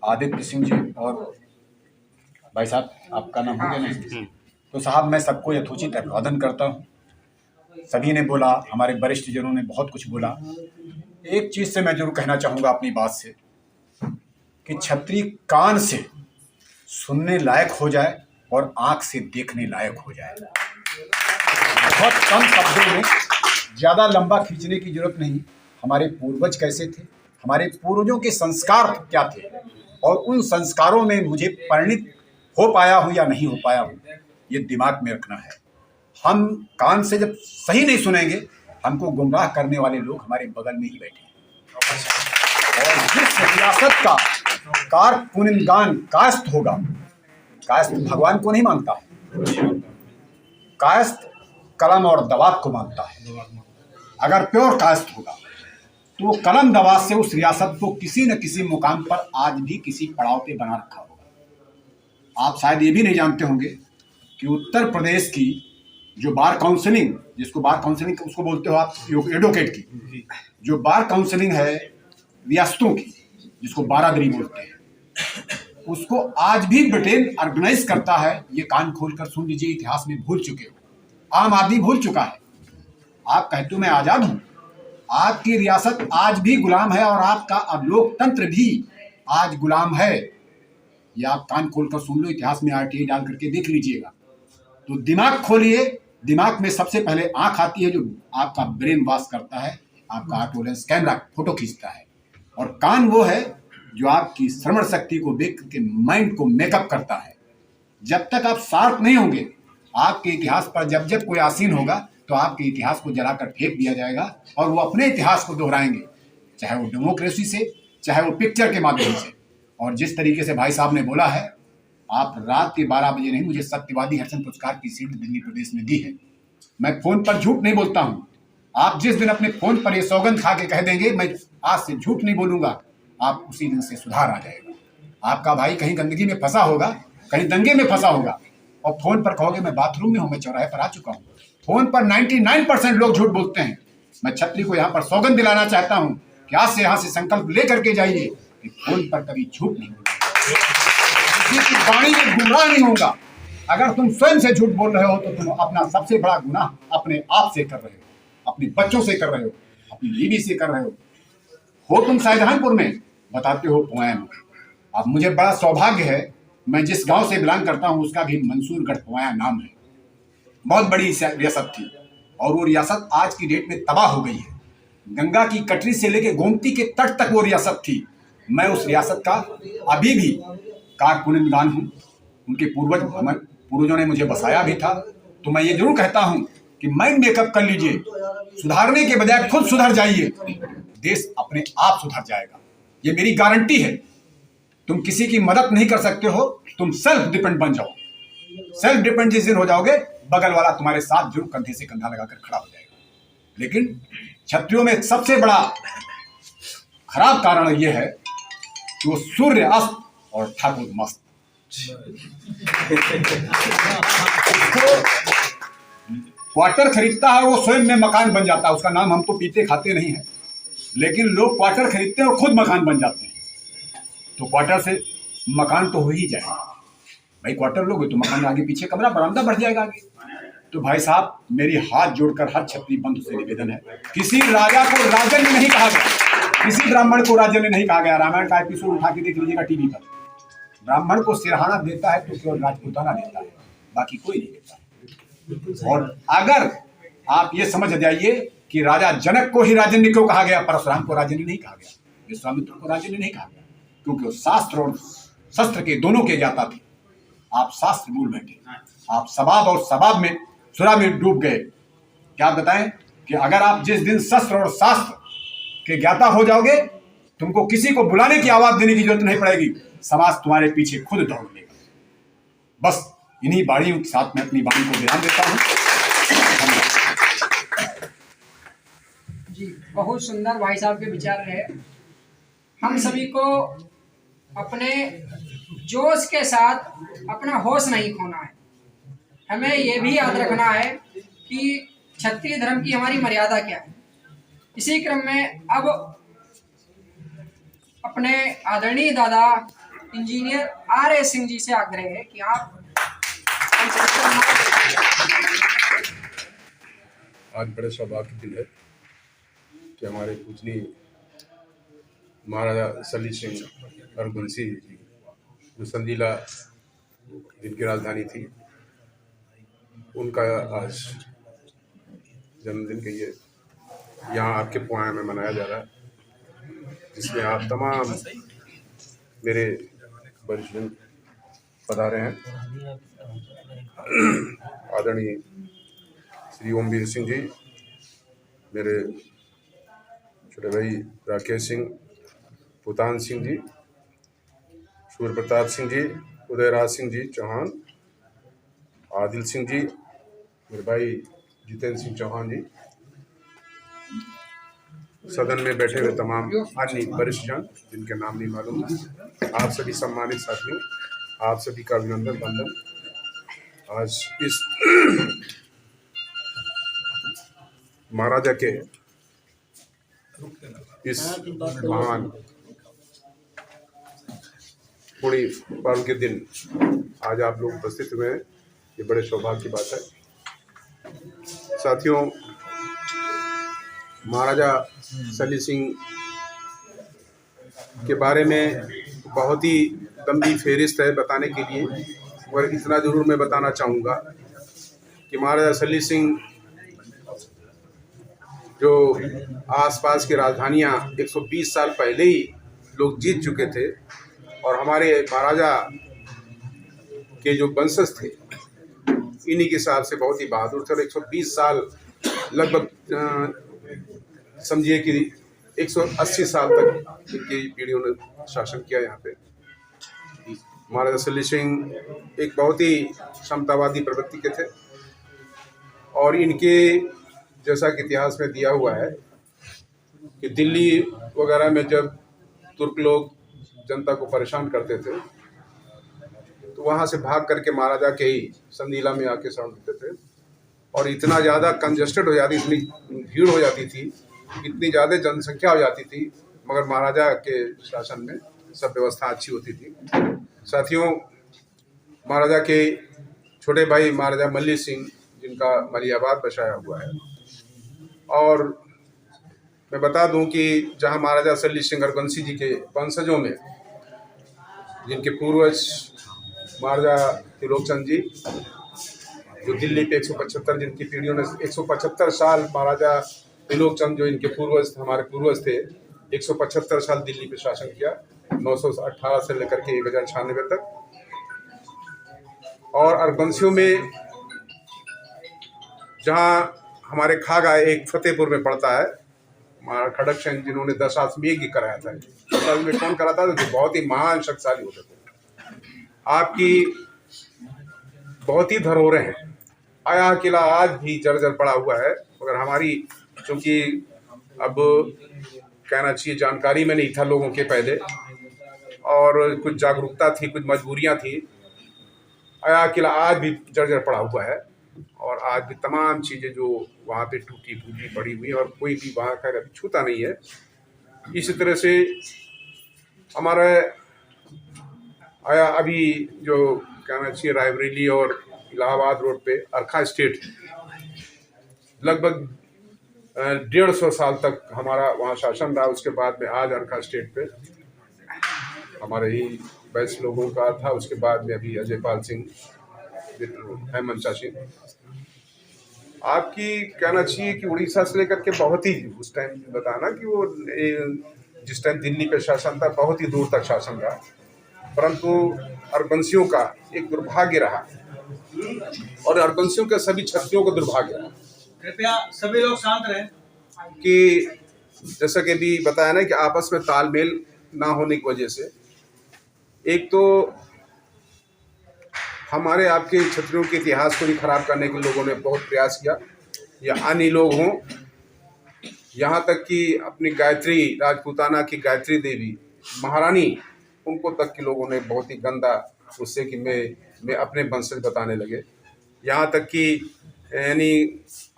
आदित्य सिंह जी और भाई साहब आपका नाम हो गया नहीं, तो साहब मैं सबको यथोचित अभिवादन करता हूँ। सभी ने बोला, हमारे वरिष्ठ जनों ने बहुत कुछ बोला। एक चीज़ से मैं जरूर कहना चाहूँगा अपनी बात से कि छत्री कान से सुनने लायक हो जाए और आँख से देखने लायक हो जाए। बहुत कम शब्दों में, ज़्यादा लंबा खींचने की जरूरत नहीं। हमारे पूर्वज कैसे थे, हमारे पूर्वजों के संस्कार क्या थे, और उन संस्कारों में मुझे परिणित हो पाया हूँ या नहीं हो पाया हूँ, ये दिमाग में रखना है। हम कान से जब सही नहीं सुनेंगे, हमको गुमराह करने वाले लोग हमारे बगल में ही बैठे हैं। और जिस रियासत का कार पुनिंगान कायस्थ होगा, कायस्थ भगवान को नहीं मानता है, कायस्थ कलम और दवात को मानता है। अगर प्योर कायस्थ होगा तो कलम दवात से उस रियासत को किसी न किसी मुकाम पर आज भी किसी पड़ाव पे बना रखा होगा। आप शायद ये भी नहीं जानते होंगे कि उत्तर प्रदेश की जो बार काउंसलिंग, जिसको बार काउंसलिंग उसको बोलते हो आप, एडवोकेट की जो बार काउंसलिंग है रियासतों की, जिसको बारादरी बोलते हैं, उसको आज भी ब्रिटेन ऑर्गेनाइज करता है। ये कान खोलकर सुन लीजिए, इतिहास में भूल चुके हो, आम आदमी भूल चुका है। आप कहते हो मैं आजाद हूं, आपकी रियासत आज भी गुलाम है और आपका लोकतंत्र भी आज गुलाम है। ये आप कान खोलकर सुन लो, इतिहास में RTI डाल करके देख लीजिएगा। तो दिमाग खोलिए, दिमाग में सबसे पहले आंख आती है जो आपका ब्रेन वॉश करता है, आपका ऑटोलेंस कैमरा फोटो खींचता है, और कान वो है जो आपकी श्रवण शक्ति को देख के माइंड को मेकअप करता है। जब तक आप शार्प नहीं होंगे, आपके इतिहास पर जब जब कोई आसीन होगा तो आपके इतिहास को जलाकर फेंक दिया जाएगा और वो अपने इतिहास को दोहराएंगे, चाहे वो डेमोक्रेसी से, चाहे वो पिक्चर के माध्यम से। और जिस तरीके से भाई साहब ने बोला है, आप रात के 12 बजे नहीं, मुझे सत्यवादी हरिजन पुरस्कार की सीट दिल्ली प्रदेश में दी है। मैं फोन पर झूठ नहीं बोलता हूँ। आप जिस दिन अपने फोन पर ये सौगंध खा के कह देंगे मैं आज से झूठ नहीं बोलूंगा, आप उसी दिन से सुधार आ जाएगा। आपका भाई कहीं गंदगी में फंसा होगा, कहीं दंगे में फंसा होगा, और फोन पर कहोगे मैं बाथरूम में हूँ, मैं चौराहे पर आ चुका हूँ। फोन पर 99% लोग झूठ बोलते हैं। मैं छत्री को यहाँ पर सौगंध दिलाना चाहता हूँ कि आज से यहाँ से संकल्प ले करके जाइए कि फोन पर कभी झूठ नहीं बोलूंगा, किसी की वाणी में गुमराह नहीं होगा। अगर तुम स्वयं से झूठ बोल रहे हो तो तुम अपना सबसे बड़ा गुनाह अपने आप से कर रहे हो, अपने बच्चों से कर रहे हो, अपनी बीवी से कर रहे हो तुम शाहजहानपुर में बताते हो पोएम। अब मुझे बड़ा सौभाग्य है, मैं जिस गांव से बिलोंग करता हूं उसका भी मंसूरगढ़ पोया नाम है। बहुत बड़ी रियासत थी और वो रियासत आज की डेट में तबाह हो गई है। गंगा की कटरी से लेके गोमती के तट तक वो रियासत थी। मैं उस रियासत का अभी भी कारकुनगान हूँ। उनके पूर्वजों ने मुझे बसाया भी था। तो मैं ये जरूर कहता हूँ कि माइंड मेकअप कर लीजिए, सुधारने के बजाय खुद सुधर जाइए, देश अपने आप सुधर जाएगा। ये मेरी गारंटी है। तुम किसी की मदद नहीं कर सकते हो, तुम सेल्फ डिपेंड बन जाओ। सेल्फ डिपेंड जिस दिन हो जाओगे, बगल वाला तुम्हारे साथ जरूर कंधे से कंधा लगाकर खड़ा हो जाएगा। लेकिन क्षत्रियों में सबसे बड़ा खराब कारण यह है कि वो सूर्य अस्त और ठाकुर मस्त। क्वार्टर खरीदता है, वो स्वयं में मकान बन जाता है। उसका नाम हम तो पीते खाते नहीं है, लेकिन लोग क्वार्टर खरीदते हैं और खुद मकान बन जाते हैं। तो क्वार्टर से मकान तो हो ही जाएगा भाई। क्वार्टर लोगे तो मकान आगे पीछे कमरा बरामदा बढ़ जाएगा आगे। तो भाई साहब, मेरी हाथ जोड़कर हर क्षत्रिय बंधु से निवेदन है, किसी राजा को राजन नहीं कहा गया, किसी ब्राह्मण को राजन नहीं कहा गया। रामायण का एपिसोड उठा के देख लीजिएगा टीवी पर। ब्राह्मण को सिरहाना देता है तो केवल राजपूताना देता है, बाकी कोई नहीं देता। और अगर आप ये समझ जाइए कि राजा जनक को ही राजन्य क्यों कहा गया, परशुराम को राजन्य नहीं कहा गया, विश्वामित्र को राजन्य नहीं कहा गया, क्योंकि वो शास्त्र और शस्त्र के दोनों के ज्ञाता थे। आप शास्त्र भूल बैठे, आप सबाब और सबाब में सुरा में डूब गए। क्या बताएं कि अगर आप जिस दिन शस्त्र और शास्त्र के ज्ञाता हो जाओगे, तुमको किसी को बुलाने की आवाज देने की जरूरत नहीं पड़ेगी, समाज तुम्हारे पीछे खुद दौड़ लेगा। बस इन्हीं बाणियों के साथ मैं अपनी वाणी को विराम देता हूँ। जी, बहुत सुंदर भाई साहब के विचार रहे। हम सभी को अपने जोश के साथ अपना होश नहीं खोना है। हमें यह भी याद रखना है कि क्षत्रिय धर्म की हमारी मर्यादा क्या है। इसी क्रम में अब अपने आदरणीय दादा इंजीनियर R.A. सिंह जी से आग्रह है कि आप आज बड़े सौभाग्य की दिन है कि हमारे पूजनीय महाराजा सल्ली सिंह रघुवंशी जी, जो संजीला जिनकी राजधानी थी, उनका आज जन्मदिन के ये यहाँ आपके पुआया में मनाया जा रहा है, जिसमें आप तमाम मेरे वरिष्ठजन पधारे हैं। आदरणीय श्री ओमवीर सिंह जी, मेरे छोटे भाई राकेश सिंह, पुतान सिंह जी, सूर्य प्रताप सिंह जी, उदयराज सिंह जी चौहान, आदिल सिंह जी, मेरे भाई जितेंद्र सिंह चौहान जी, सदन में बैठे हुए तमाम अन्य वरिष्ठ जन जिनके नाम नहीं मालूम, आप सभी सम्मानित साथियों, आप सभी का अभिनंदन वंदन। आज इस महाराजा के इस महान पुण्य पर्व के दिन आज आप लोग उपस्थित हुए हैं, ये बड़े सौभाग्य की बात है। साथियों, महाराजा सल्ली सिंह के बारे में बहुत ही लंबी फेहरिस्त है बताने के लिए, और इतना जरूर मैं बताना चाहूँगा कि महाराजा सल्ली सिंह जो आसपास की राजधानियाँ 120 साल पहले ही लोग जीत चुके थे, और हमारे महाराजा के जो वंशज थे इन्हीं के हिसाब से बहुत ही बहादुर थे, और 120 साल लगभग समझिए कि 180 साल तक इनकी पीढ़ियों ने शासन किया यहाँ पे। महाराजा सल्ली सिंह एक बहुत ही समतावादी प्रवृत्ति के थे, और इनके जैसा कि इतिहास में दिया हुआ है कि दिल्ली वगैरह में जब तुर्क लोग जनता को परेशान करते थे तो वहाँ से भाग करके महाराजा के ही संदीला में आके शरण लेते थे, और इतना ज़्यादा कंजस्टेड हो जाती, इतनी भीड़ हो जाती थी, इतनी ज़्यादा जनसंख्या हो जाती थी, मगर महाराजा के शासन में सब व्यवस्था अच्छी होती थी। साथियों, महाराजा के छोटे भाई महाराजा मल्ली सिंह, जिनका मलियाबाद बसाया हुआ है, और मैं बता दूं कि जहां महाराजा सल्ली सिंह रघुवंशी जी के वंशजों में जिनके पूर्वज महाराजा त्रिलोकचंद जी, जो दिल्ली पे 175 जिनकी पीढ़ियों ने 175 साल महाराजा त्रिलोकचंद जो इनके पूर्वज हमारे पूर्वज थे 175 साल दिल्ली पे शासन किया, 918 से लेकर के 1096 तक। और अरबंसियों में जहाँ हमारे खागा एक फतेहपुर में पड़ता है, महाराज खड़क सिंह जिन्होंने 10 आश्वमेध कराया था, 10 आश्वमेध कौन कराता था? जो बहुत ही महान शक्तिशाली होते थे। आपकी बहुत ही धरोहरें हैं। आया किला आज भी जर्जर पड़ा हुआ है, मगर हमारी चूँकि अब कहना चाहिए जानकारी में नहीं था लोगों के पहले, और कुछ जागरूकता थी, कुछ मजबूरियां थी। आया किला आज भी जर्जर पड़ा हुआ है, और आज भी तमाम चीज़ें जो वहाँ पे टूटी फूटी पड़ी हुई, और कोई भी वहाँ का अभी छूता नहीं है। इसी तरह से हमारा आया अभी जो कहना चाहिए रायबरेली और इलाहाबाद रोड पे अरखा स्टेट लगभग 150 साल तक हमारा वहाँ शासन रहा। उसके बाद में आज अरखा स्टेट पे हमारे ही वैश्य लोगों का था। उसके बाद में अभी अजय पाल सिंह, हेमंत सिंह। आपकी कहना चाहिए कि उड़ीसा से लेकर के बहुत ही उस टाइम बताना कि वो जिस टाइम दिल्ली पे शासन था बहुत ही दूर तक शासन रहा, परंतु अरबंसियों का एक दुर्भाग्य रहा, और अरबंसियों के सभी क्षत्रियों को दुर्भाग्य रहा। कृपया सभी लोग शांत रहें। कि जैसा कि भी बताया ना कि आपस में तालमेल ना होने की वजह से एक तो हमारे आपके क्षत्रियों के इतिहास को भी खराब करने के लोगों ने बहुत प्रयास किया, या अन्य लोग हों, यहाँ तक कि अपनी गायत्री राजपूताना की गायत्री देवी महारानी, उनको तक के लोगों ने बहुत ही गंदा उससे कि मैं अपने वंशज बताने लगे। यहाँ तक कि यानी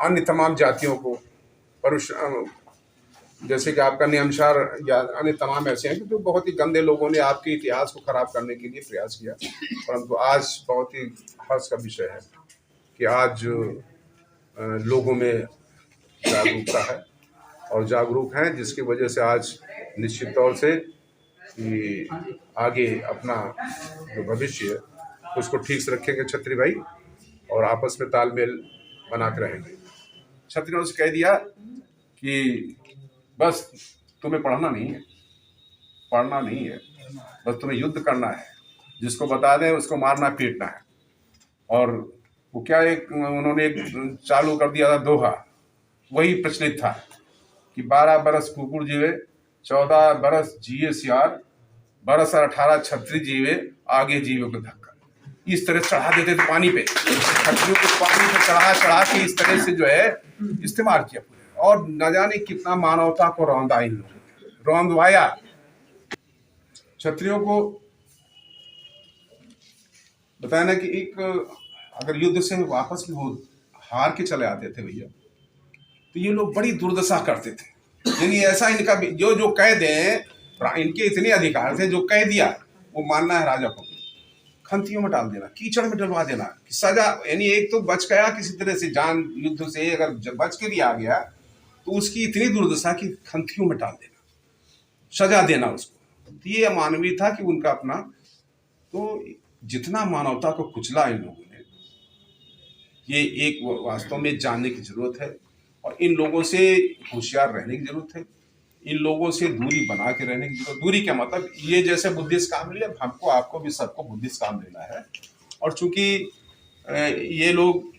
अन्य तमाम जातियों को परुष जैसे कि आपका नियमशार या अन्य तमाम ऐसे हैं कि जो बहुत ही गंदे लोगों ने आपके इतिहास को खराब करने के लिए प्रयास किया, परंतु आज बहुत ही हर्ष का विषय है कि आज लोगों में जागरूकता है और जागरूक हैं, जिसकी वजह से आज निश्चित तौर से कि आगे अपना जो भविष्य है उसको ठीक से रखेंगे छत्री भाई और आपस में तालमेल बना के रहेंगे। छत्रियों से कह दिया कि बस तुम्हें पढ़ना नहीं है, बस तुम्हें युद्ध करना है, जिसको बता दें उसको मारना पीटना है। और वो क्या उन्होंने एक चालू कर दिया था दोहा, वही प्रचलित था कि 12 बरस कुकुर जीवे, 14 बरस जिए सियार, बरस 18 छत्री जीवे, आगे जीवे को धक्का। इस तरह चढ़ा देते थे पानी पे, छत्रियों को पानी पे चढ़ा के इस तरह से जो है इस्तेमाल किया पूरे। और न जाने कितना मानवता को रौंदा इन लोगों ने, रौंदवाया। छत्रियों को बताया ना कि एक अगर युद्ध से वापस में हार के चले आते थे भैया, तो ये लोग बड़ी दुर्दशा करते थे। यानी ऐसा इनका जो कह दें, इनके इतने अधिकार थे, जो कह दिया वो मानना है राजा को, खंतियों में डाल देना, कीचड़ में डलवा देना, सजा। यानी एक तो बच गया किसी तरह से जान युद्ध से, अगर बच के भी आ गया तो उसकी इतनी दुर्दशा कि खंतियों में डाल देना, सजा देना उसको। तो ये अमानवीय था कि उनका अपना, तो जितना मानवता को कुचला इन लोगों ने, ये एक वास्तव में जानने की जरूरत है और इन लोगों से होशियार रहने की जरूरत है, इन लोगों से दूरी बना के रहने की जरूरत। दूरी क्या मतलब, ये जैसे बुद्धिस्ट काम लिया, हमको आपको भी सबको बुद्धिस्ट काम लेना है। और चूंकि ये लोग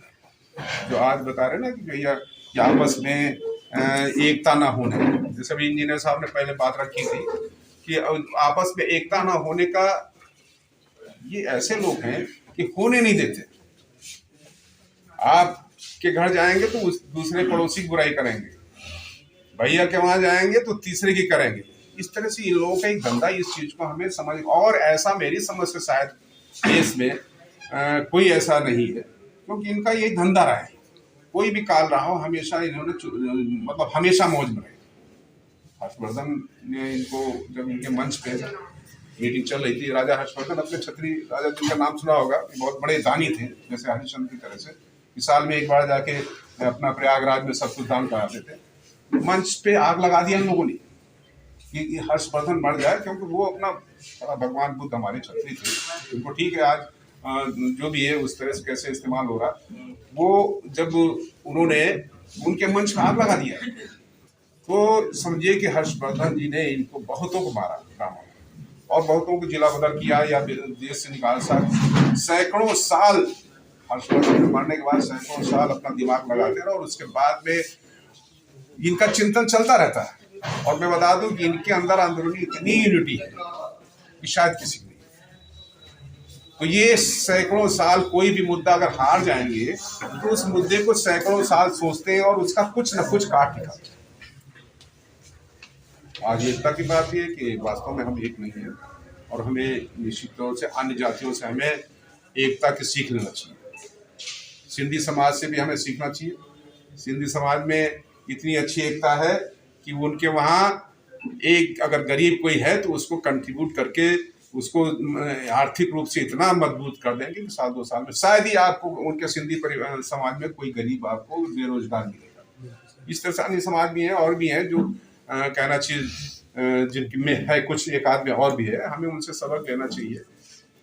जो आज बता रहे ना कि भैया आपस में एकता ना होने, जैसे भी इंजीनियर साहब ने पहले बात रखी थी कि आपस में एकता ना होने का, ये ऐसे लोग हैं कि होने नहीं देते। आप के घर जाएंगे तो उस दूसरे पड़ोसी की बुराई करेंगे, भैया के वहां जाएंगे तो तीसरे की करेंगे। इस तरह से इन लोगों का एक धंधा, इस चीज को हमें समझ, और ऐसा मेरी समझ से शायद देश में कोई ऐसा नहीं है, क्योंकि इनका यही धंधा रहा है। कोई भी काल रहा हो, हमेशा इन्होंने मतलब हमेशा मौज में रहे। हर्षवर्धन ने इनको, जब इनके मंच पे मीटिंग चल रही थी, राजा हर्षवर्धन अपने छत्री राजा, जिनका नाम सुना होगा, बहुत बड़े दानी थे, जैसे हरिश्चंद्र की तरह से, कि साल में एक बार जाके अपना प्रयागराज में सब कुछ दान कराते थे। मंच पे आग लगा दिया इन लोगों ने कि हर्षवर्धन मर जाए, क्योंकि वो अपना भगवान बुद्ध हमारे छत्री थे। उनको ठीक है आज जो भी है उस तरह से कैसे इस्तेमाल हो रहा, वो जब उन्होंने उनके मंच में आग लगा दिया तो समझिए कि हर्षवर्धन जी ने इनको बहुतों को मारा ब्राह्मण, और बहुतों को जिला बदल किया या देश से निकाल सैकड़ों साल। हर्षवर्धन के मरने के बाद सैकड़ों साल अपना दिमाग लगाते रहे, और उसके बाद में इनका चिंतन चलता रहता है। और मैं बता दूं कि इनके अंदर अंदरूनी इतनी यूनिटी है कि शायद किसी को नहीं। तो ये सैकड़ों साल कोई भी मुद्दा अगर हार जाएंगे तो उस मुद्दे को सैकड़ों साल सोचते हैं और उसका कुछ न कुछ काट निकालते हैं। आज एकता की बात है कि वास्तव में हम एक नहीं है, और हमें निश्चित तौर से अन्य जातियों से हमें एकता की सीख लेना चाहिए। सिंधी समाज से भी हमें सीखना चाहिए। सिंधी समाज में इतनी अच्छी एकता है कि उनके वहाँ एक अगर गरीब कोई है तो उसको कंट्रीब्यूट करके उसको आर्थिक रूप से इतना मजबूत कर देंगे कि साल 2 साल में शायद ही आपको उनके सिंधी परिवार समाज में कोई गरीब आपको बेरोजगार मिलेगा। इस तरह से अन्य समाज भी हैं और भी हैं जो कहना चाहिए जिनकी में है कुछ एक आध में और भी है, हमें उनसे सबक लेना चाहिए।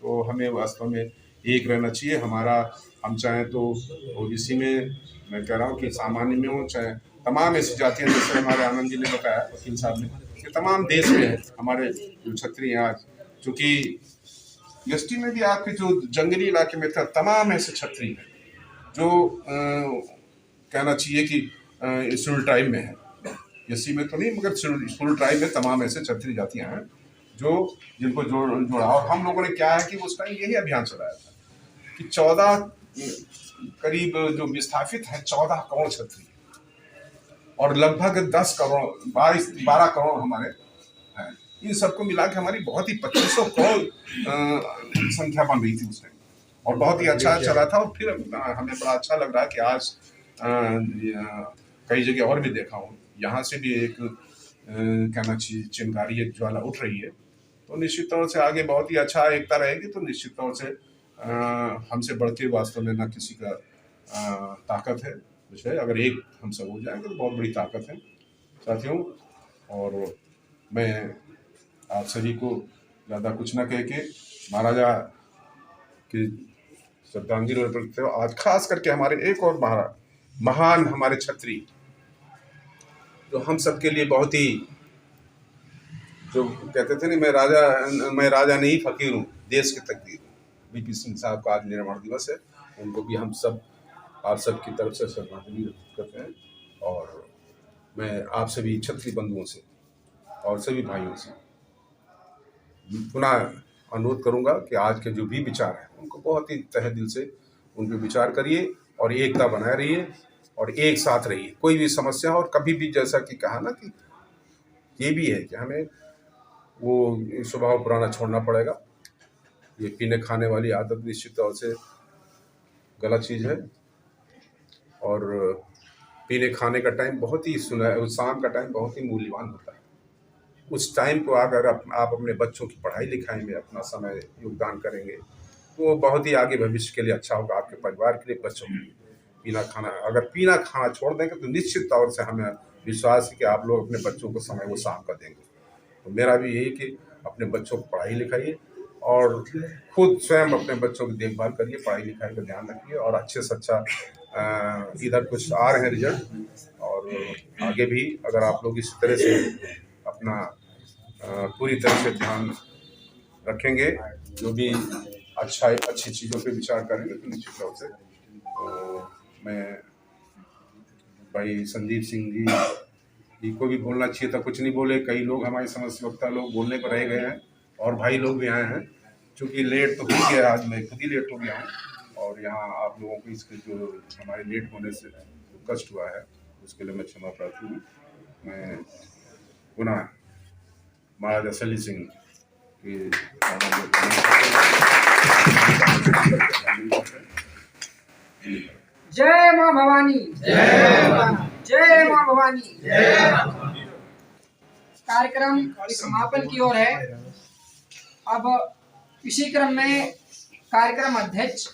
तो हमें वास्तव में एक रहना चाहिए। हमारा हम चाहें तो ओबीसी में, मैं कह रहा हूँ कि सामान्य में हो, चाहे तमाम ऐसी जातियाँ, जैसे हमारे आनंद जी ने बताया, वकील साहब ने, कि तमाम देश में है हमारे जो छत्री हैं आज, चूँकि एसटी में भी आपके जो जंगली इलाके में था, तमाम ऐसे छत्री हैं जो कहना चाहिए कि शेड्यूल ट्राइब में है। एससी में तो नहीं, मगर शेड्यूल ट्राइब में तमाम ऐसे छत्री जातियाँ हैं जो जिनको जोड़ा। और हम लोगों ने क्या है कि उस टाइम यही अभियान चलाया था कि 14 करीब जो विस्थापित हैं 14 करोड़ छत्री, और लगभग 10 करोड़ 12 करोड़ हमारे हैं। इन सबको मिला के हमारी बहुत ही 2500 करोड़ संख्या बन रही थी उस टाइम, और बहुत ही अच्छा चला था। और फिर हमें बड़ा अच्छा लग रहा है कि आज कई जगह और भी देखा हूँ, यहाँ से भी एक कहना चाहिए चिंगारी एक ज्वाला उठ रही है। तो निश्चित तौर से आगे बहुत ही अच्छा एकता रहेगी। तो निश्चित तौर से हमसे बढ़ के वास्तव में ना किसी का ताकत है विषय। अगर एक हम सब हो जाएंगे तो बहुत बड़ी ताकत है साथियों। और मैं आप सभी को ज़्यादा कुछ ना कह के महाराजा की श्रद्धांजलि अर्पित करते हो। आज खास करके हमारे एक और महान हमारे छत्री जो हम सब के लिए बहुत ही, जो कहते थे ना, मैं राजा नहीं फकीर हूँ, देश की तकदीर हूँ। बीपी सिंह साहब का आज निर्माण दिवस है, उनको भी हम सब आप सब की तरफ से श्रद्धांजलि अर्पित करते हैं। और मैं आप सभी छत्री बंधुओं से और सभी भाइयों से पुनः अनुरोध करूंगा कि आज के जो भी विचार हैं उनको बहुत ही तहे दिल से उन पर विचार करिए और एकता बनाए रहिए और एक साथ रहिए। कोई भी समस्या और कभी भी, जैसा कि कहा ना, कि ये भी है कि हमें वो स्वभाव पुराना छोड़ना पड़ेगा। ये पीने खाने वाली आदत निश्चित तौर से गलत चीज़ है। और पीने खाने का टाइम बहुत ही शाम का टाइम बहुत ही मूल्यवान होता है। उस टाइम को अगर आप अपने बच्चों की पढ़ाई लिखाई में अपना समय योगदान करेंगे तो बहुत ही आगे भविष्य के लिए अच्छा होगा, आपके परिवार के लिए, बच्चों के लिए। अगर पीना खाना छोड़ देंगे तो निश्चित तौर से हमें विश्वास है कि आप लोग अपने बच्चों को समय वो शाम का देंगे। तो मेरा भी यही कि अपने बच्चों को पढ़ाई लिखाइए और खुद स्वयं अपने बच्चों की देखभाल करिए, पढ़ाई लिखाई का ध्यान रखिए। और अच्छे से अच्छा इधर कुछ आ रहे हैं रिजल्ट, और आगे भी अगर आप लोग इस तरह से अपना पूरी तरह से ध्यान रखेंगे, जो भी अच्छी चीज़ों पे विचार करेंगे, तो निश्चित तौर से मैं भाई संदीप सिंह जी को भी बोलना चाहिए था, कुछ नहीं बोले। कई लोग हमारे समस्या वक्ता लोग बोलने पर रह गए हैं और भाई लोग भी आए हैं। चूँकि लेट तो हो गया, आज मैं खुद ही लेट हो गया हूँ और यहाँ आप लोगों को इसके जो हमारे लेट होने से कष्ट हुआ है उसके लिए मैं क्षमा प्रार्थी हूँ। मैं पुनः महाराजा सल्ली सिंह की जय माँ भवानी, जय माँ भवानी। कार्यक्रम समापन की ओर है। अब इसी क्रम में कार्यक्रम अध्यक्ष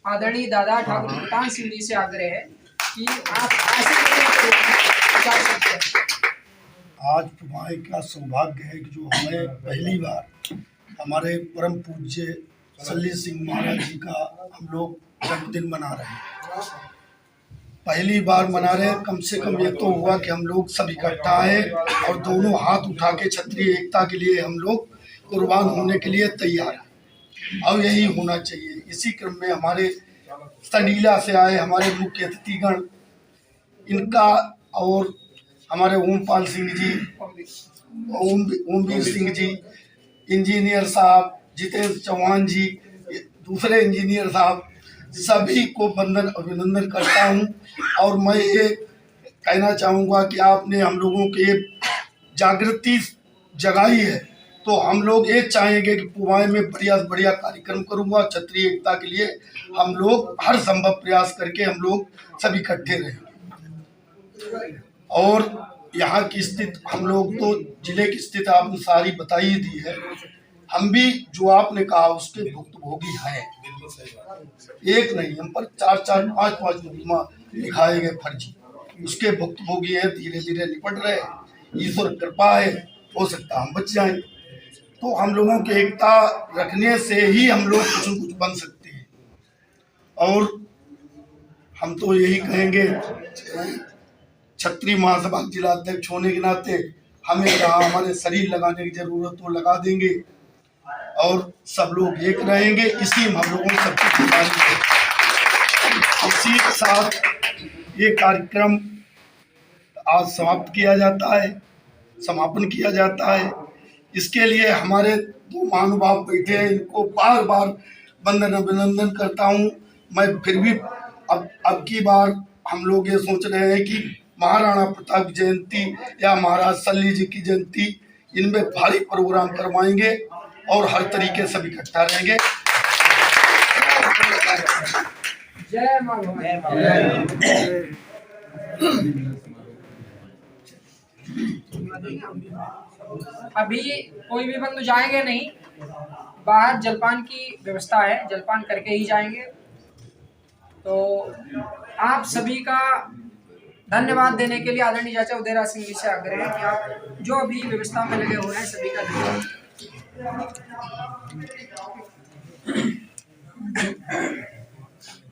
आदरणीय दादा ठाकुर भूटान सिंह जी से आग्रह है कि आप विचार सकते हैं। आज तुम्हारे का सौभाग्य है कि जो हमें पहली बार हमारे परम पूज्य सल्ली सिंह महाराज जी का हम लोग जन्मदिन मना रहे हैं। पहली बार मना रहे हैं। कम से कम ये तो हुआ कि हम लोग सब इकट्ठा आए और दोनों हाथ उठा के क्षत्रिय एकता के लिए हम लोग कुर्बान होने के लिए तैयार हैं और यही होना चाहिए। इसी क्रम में हमारे संडीला से आए हमारे मुख्य अतिथिगण, इनका और हमारे ओमपाल सिंह जी, ओमवीर सिंह जी, इंजीनियर साहब जितेंद्र चौहान जी, दूसरे इंजीनियर साहब, सभी को वंदन अभिनंदन करता हूं। और मैं ये कहना चाहूँगा कि आपने हम लोगों के जागृति जगाई है, तो हम लोग ये चाहेंगे कि पुवाई में बढ़िया से बढ़िया कार्यक्रम करूँगा। क्षत्रिय एकता के लिए हम लोग हर संभव प्रयास करके हम लोग सब इकट्ठे रहेंगे। और यहाँ की स्थिति हम लोग तो जिले की स्थिति आपने सारी बताई दी है। हम भी जो आपने कहा उसके भुक्तभोगी हैं। एक नहीं, हम पर 4-4, 5-5 मुकदमा लिखाए गए फर्जी, उसके भुक्तभोगी है। धीरे धीरे निपट रहे, ईश्वर कृपा है, हो सकता हम बच जाएं। तो हम लोगों की एकता रखने से ही हम लोग कुछ न कुछ बन सकते हैं। और हम तो यही कहेंगे, क्षत्रिय महासभा जिला अध्यक्ष होने के नाते हमें जहाँ हमारे शरीर लगाने की जरूरत हो लगा देंगे और सब लोग एक रहेंगे। इसी में हम लोगों सबकी जिम्मेदारी है। इसी के साथ ये कार्यक्रम आज समाप्त किया जाता है, समापन किया जाता है। इसके लिए हमारे दो महानुभाव बैठे हैं, इनको बार बार वंदन अभिनंदन करता हूँ। मैं फिर भी अब की बार हम लोग ये सोच रहे हैं कि महाराणा प्रताप की जयंती या महाराज सल्ली जी की जयंती, इनमें भारी प्रोग्राम करवाएंगे और हर तरीके से इकट्ठा रहेंगे। जय मां भवानी। अभी कोई भी बंधु जाएंगे नहीं, बाहर जलपान की व्यवस्था है, जलपान करके ही जाएंगे। तो तो आप सभी का धन्यवाद देने के लिए आदरणीय चाचा उदयराज सिंह जी से आग्रह है कि आप जो भी व्यवस्था में लगे हुए हैं सभी का धन्यवाद।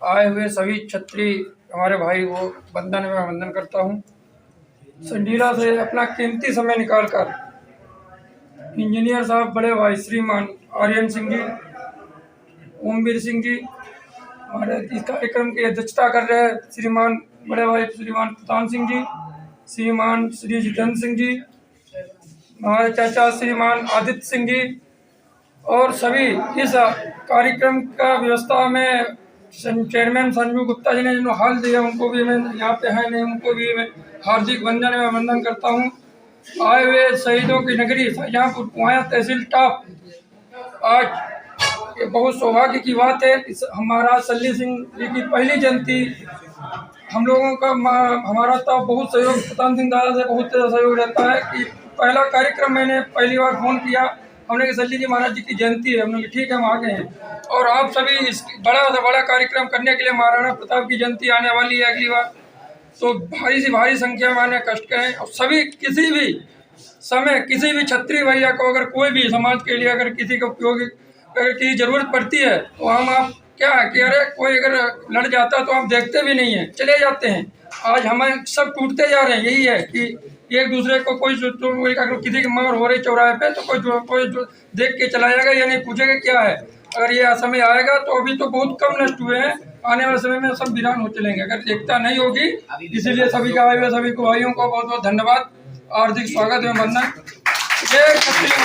आए हुए सभी क्षत्रिय हमारे भाई को वंदन में वंदन करता हूँ। संडीला से अपना कीमती समय निकालकर इंजीनियर साहब बड़े भाई श्रीमान आर्यन सिंह जी, ओमवीर सिंह जी, हमारे इस कार्यक्रम की अध्यक्षता कर रहे हैं श्रीमान बड़े भाई श्रीमान प्रतान सिंह जी, श्रीमान श्री जितेंद्र सिंह जी, हमारे चाचा श्रीमान आदित्य सिंह जी, और सभी इस कार्यक्रम का व्यवस्था में चेयरमैन संजू गुप्ता जी ने जिन्होंने हाल दिया उनको भी मैं यहाँ पे है नहीं, उनको भी मैं हार्दिक वंदन करता हूँ। आए हुए शहीदों की नगरी शाहजहाँपुर कुआया तहसील टाप, आज ये बहुत सौभाग्य की बात है। इस हमारा सल्ली सिंह जी की पहली जयंती हम लोगों का हमारा तो बहुत सहयोग, प्रतान सिंह दादा से बहुत सहयोग रहता है कि पहला कार्यक्रम मैंने पहली बार फोन किया, हमने कहा सल्ली जी महाराज जी की जयंती है, हमने ठीक है हम आ गए हैं। और आप सभी इस बड़ा से बड़ा कार्यक्रम करने के लिए महाराणा प्रताप की जयंती आने वाली है अगली बार, तो भारी से भारी संख्या में आने कष्ट करें। और सभी किसी भी समय किसी भी क्षत्रिय भैया को अगर कोई भी समाज के लिए अगर किसी को उपयोगी अगर किसी जरूरत पड़ती है तो हम आप क्या है कि अरे कोई अगर लड़ जाता तो आप देखते भी नहीं है, चले जाते हैं। आज हमें सब टूटते जा रहे हैं, यही है कि एक दूसरे को कोई अगर किसी की मार हो रही चौराहे पे तो कोई देख के चला जाएगा या नहीं पूछेगा क्या है। अगर ये समय आएगा तो अभी तो बहुत कम नष्ट हुए हैं, आने वाले समय में सब वीरान हो चलेंगे अगर एकता नहीं होगी। इसीलिए सभी का आए हुए सभी को भाइयों को बहुत बहुत धन्यवाद, हार्दिक स्वागत एवं वंदन। जय क्षत्रिय।